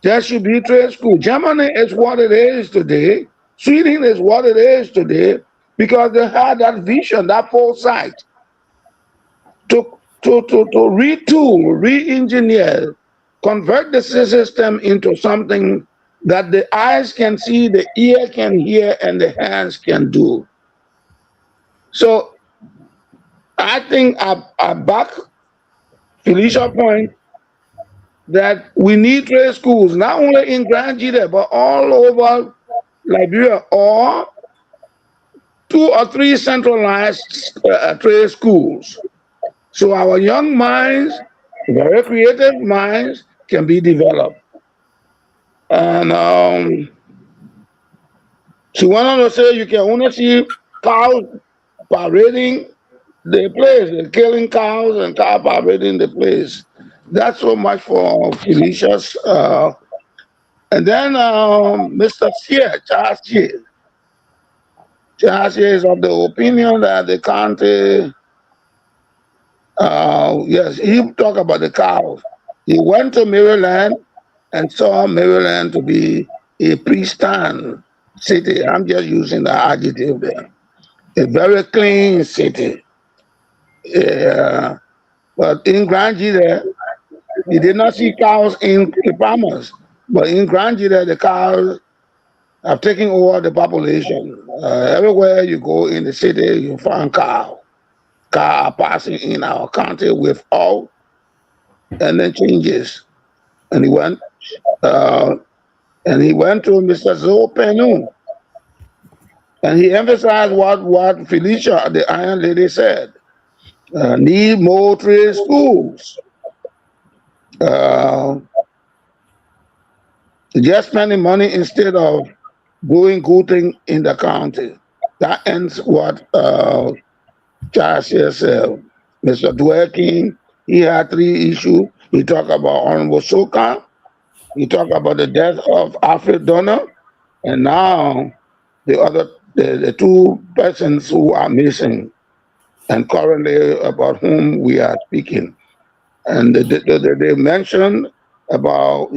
There should be trade school. Germany is what it is today. Sweden is what it is today because they had that vision, that foresight to retool, re-engineer, convert the system into something that the eyes can see, the ear can hear, and the hands can do. So I think I back Felicia's point that we need trade schools, not only in Grand Gita, but all over Liberia, or 2 or 3 centralized trade schools. So our young minds, very creative minds, can be developed. And she went on to say you can only see cows parading the place, they're killing cows and cow parading the place. That's so much for Felicia's. And then Mr. Sear, Charles Sear. Charles Sear is of the opinion that the county, yes, he talked about the cows. He went to Maryland and saw Maryland to be a pristine city. I'm just using the adjective there. A very clean city. But in Grand Gita, you did not see cows in Kipamas, but in Grand Gita, the cows have taken over the population. Everywhere you go in the city, you find cows. Cows are passing in our country without any changes. And he went to Mr. Zopenu, and he emphasized what Felicia, the Iron Lady, said. Need more trade schools. Just spending money instead of doing good things in the county. That ends what Charles said. Mr. Dworkin, he had 3 issues. He talked about Honorable Soka. He talked about the death of Alfred Donner. And now the 2 persons who are missing, and currently about whom we are speaking. And he mentioned about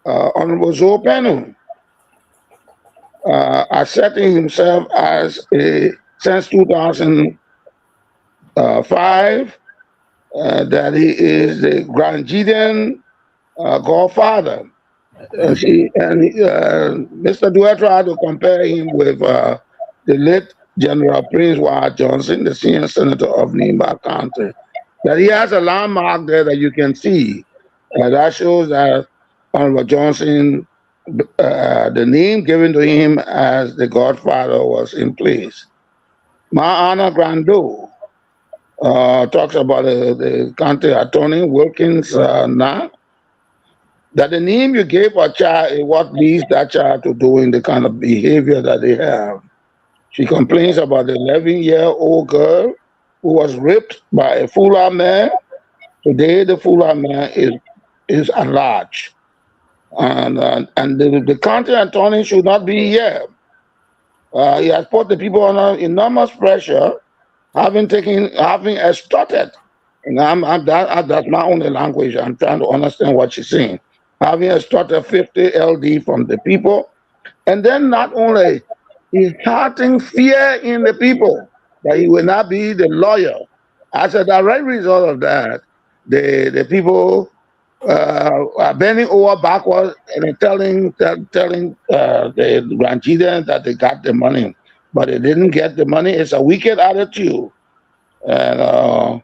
Honorable Zopenu asserting himself as since 2005 that he is the Grand Gideon godfather. Mr. Dwyer tried to compare him with the late General Prince Ward Johnson, the senior senator of Nimba County. That he has a landmark there that you can see. That shows that Honorable Johnson, the name given to him as the godfather was in place. Ma Anna Grando talks about the county attorney, Wilkins now. that the name you gave a child is what leads that child to doing the kind of behavior that they have. She complains about the 11-year-old girl who was raped by a Fula man. Today, the Fula man is at large, and the county attorney should not be here. He has put the people under enormous pressure, having extorted. And that's my only language. I'm trying to understand what she's saying. Having extorted 50 LD from the people, and then not only he's starting fear in the people that he will not be the lawyer. As a direct result of that, the people are bending over backwards and telling the grandchildren that they got the money, but they didn't get the money. It's a wicked attitude, and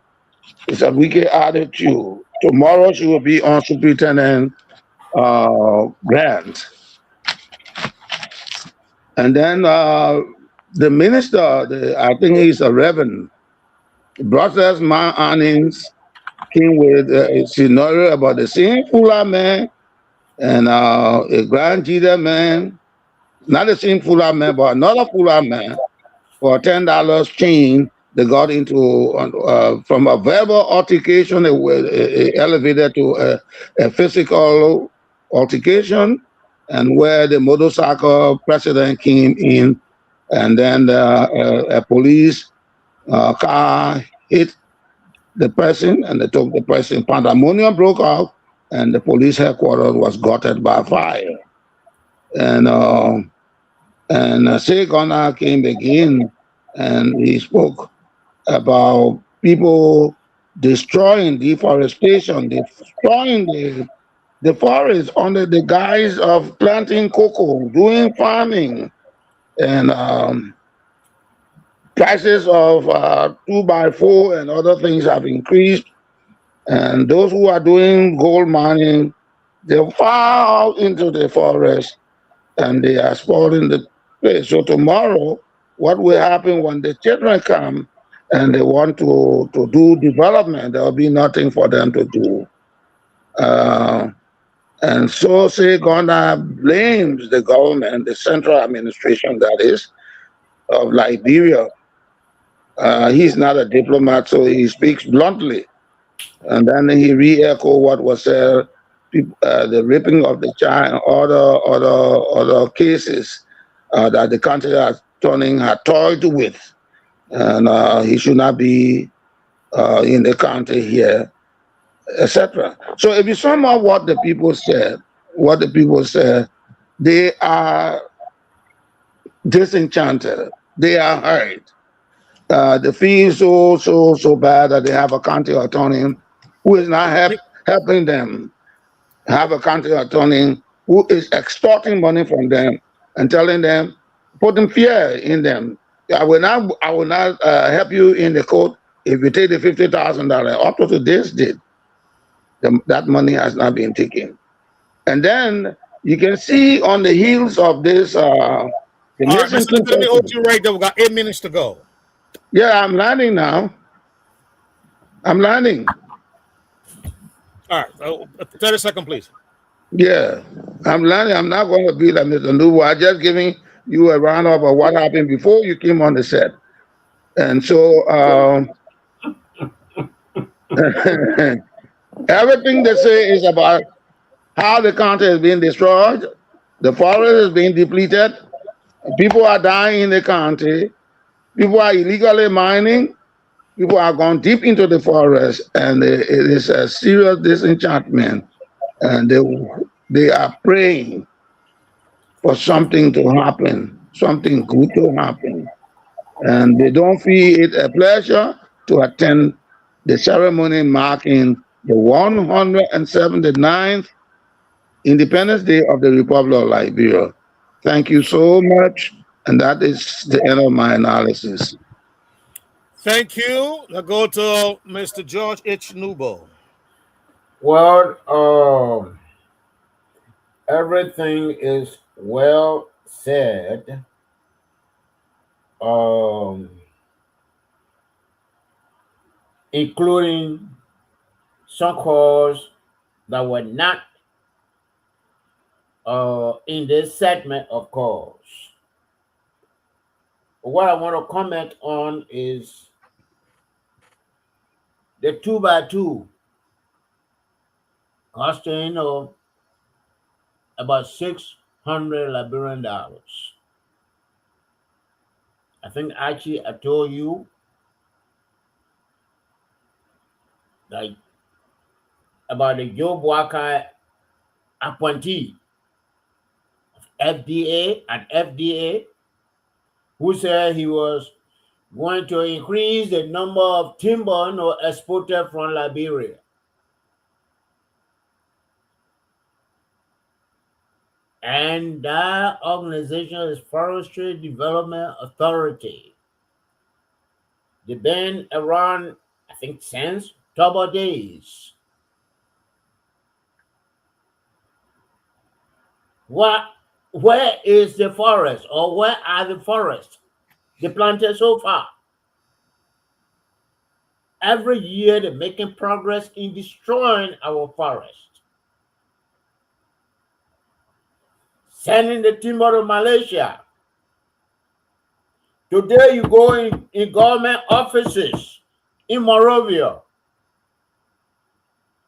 it's a wicked attitude. Tomorrow she will be on Superintendent Grant, and then the minister, I think he's a reverend, brought us my earnings, came with a scenario about the same Fula man and a Grand Jida man, not the same Fula man, but another Fula man, for $10 chain. They got into from a verbal altercation, elevated to a physical altercation, and where the motorcycle president came in, and then a police car hit the person, and they took the person. Pandemonium broke out, and the police headquarters was gutted by fire. And Segona came again, and he spoke about people destroying deforestation, destroying the forest under the guise of planting cocoa, doing farming, and prices of 2x4 and other things have increased. And those who are doing gold mining, they're far out into the forest and they are spoiling the place. So tomorrow, what will happen when the children come and they want to do development? There will be nothing for them to do. And so Segona blames the government, the central administration, that is, of Liberia. He's not a diplomat, so he speaks bluntly. And then he re-echoed what was said, the raping of the child and other cases that the country attorney had toyed with. And he should not be in the country here, etc. So if you sum up what the people said, they are disenchanted. They are hurt. They feel so bad that they have a county attorney who is not helping them. Have a county attorney who is extorting money from them and telling them, putting fear in them. I will not help you in the court if you take the $50,000. Up to this date, that money has not been taken. And then you can see on the heels of this. All right, Mr. Let me hold you right there. We got 8 minutes to go. Yeah, I'm landing now. I'm landing. All right, 30 seconds, please. Yeah, I'm landing. I'm not going to be like Mr. Nubu. I'm just giving you a roundup of what happened before you came on the set. And so everything they say is about how the country is being destroyed, the forest is being depleted, people are dying in the country, people are illegally mining, people are gone deep into the forest, and it is a serious disenchantment. And they are praying for something to happen, something good to happen. And they don't feel it a pleasure to attend the ceremony marking the 179th Independence Day of the Republic of Liberia. Thank you so much. And that is the end of my analysis. Thank you. I'll go to Mr. George H. Nubo. Well, everything is well said. Including some calls that were not in this segment, of course. What I want to comment on is the 2x2 costing, about $600 Liberian. I think actually I told you like about the Joe Boakai appointee of FDA, who said he was going to increase the number of timber exported from Liberia. And that organization is Forestry Development Authority. They've been around, I think, since Turbo days. Where is the forest, or where are the forests they planted so far? Every year they're making progress in destroying our forest. Sending the timber to Malaysia. Today you go in government offices in Monrovia,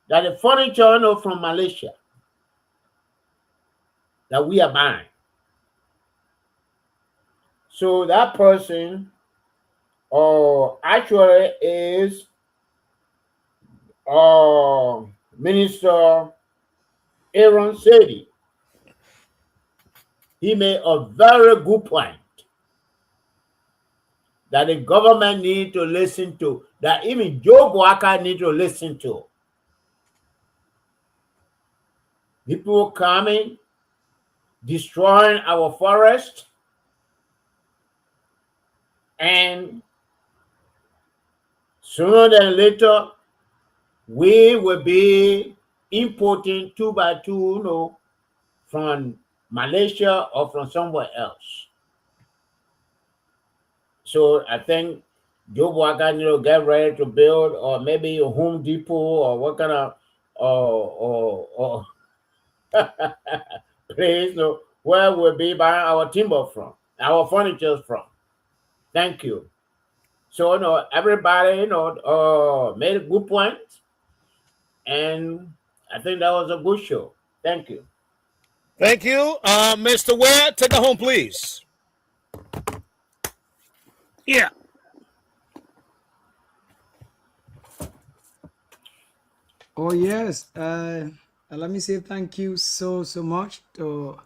that the furniture from Malaysia that we are buying. So that person actually is Minister Aaron Sedi. He made a very good point that the government need to listen to, that even Joe Boakai need to listen to. People coming, destroying our forest, and sooner than later, we will be importing 2x2, from Malaysia or from somewhere else. So I think Joe Boakai need to get ready to build, or maybe a Home Depot, or what kind of place where we'll be buying our timber from, our furniture from. Thank you. So everybody made a good point, and I think that was a good show. Thank you. Thank you. Mr. Ware, take it home, please. Yeah. Oh yes. Let me say thank you so much to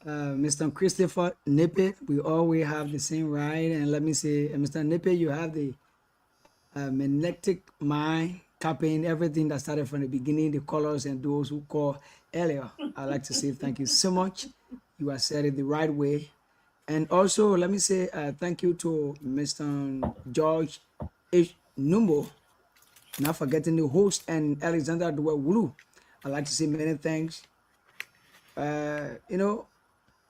Mr. Christopher Nippet. We always have the same right, and let me say, Mr. Nippet, you have the magnetic mind, copying everything that started from the beginning, the colors, and those who call earlier. I'd like to say thank you so much. You have said it the right way. And also, let me say thank you to Mr. George H. Numbo, not forgetting the host, and Alexander Wulu. I'd like to say many thanks.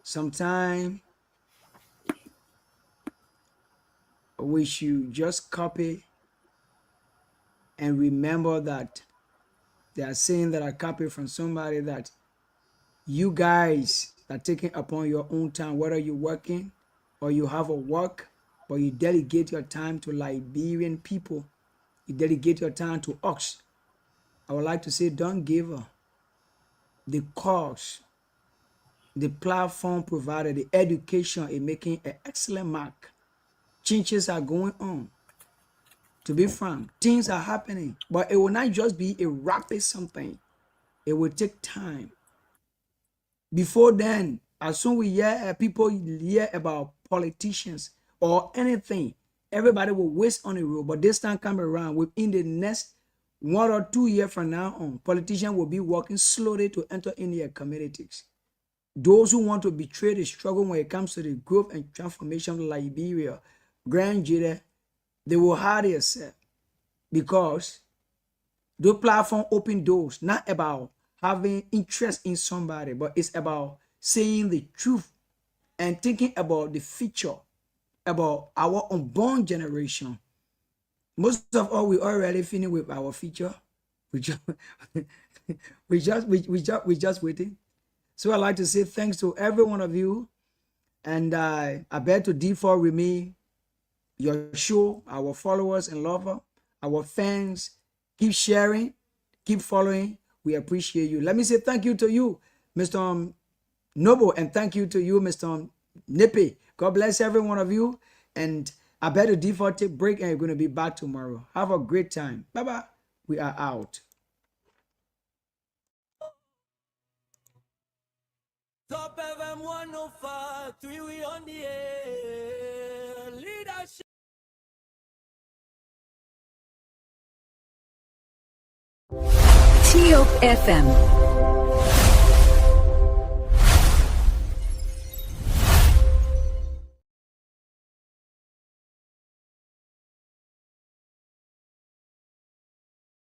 Sometimes we should just copy and remember that they are saying that I copied from somebody, that you guys are taking upon your own time, whether you're working or you have a work, but you delegate your time to Liberian people, you delegate your time to us. I would like to say, don't give up. The cause, the platform provided, the education is making an excellent mark. Changes are going on. To be frank, things are happening, but it will not just be a rapid something. It will take time. Before then, as soon we hear people hear about politicians or anything, everybody will waste on the road. But this time come around, within the next 1 or 2 years from now on, politicians will be working slowly to enter in their communities. Those who want to betray the struggle when it comes to the growth and transformation of Liberia, Grand Jada, they will hide themselves, because the platform open doors, not about having interest in somebody, but it's about saying the truth and thinking about the future, about our unborn generation. Most of all, we already finished with our future. We just waiting. So I'd like to say thanks to every one of you. And I beg to differ with me, your show, our followers and lovers, our fans. Keep sharing, keep following. We appreciate you. Let me say thank you to you, Mr. Noble, and thank you to you, Mr. Nippy. God bless every one of you. And I better default take break, and you're going to be back tomorrow. Have a great time. Bye-bye. We are out. Top FM 105.3, we on the air. Leadership. TOP FM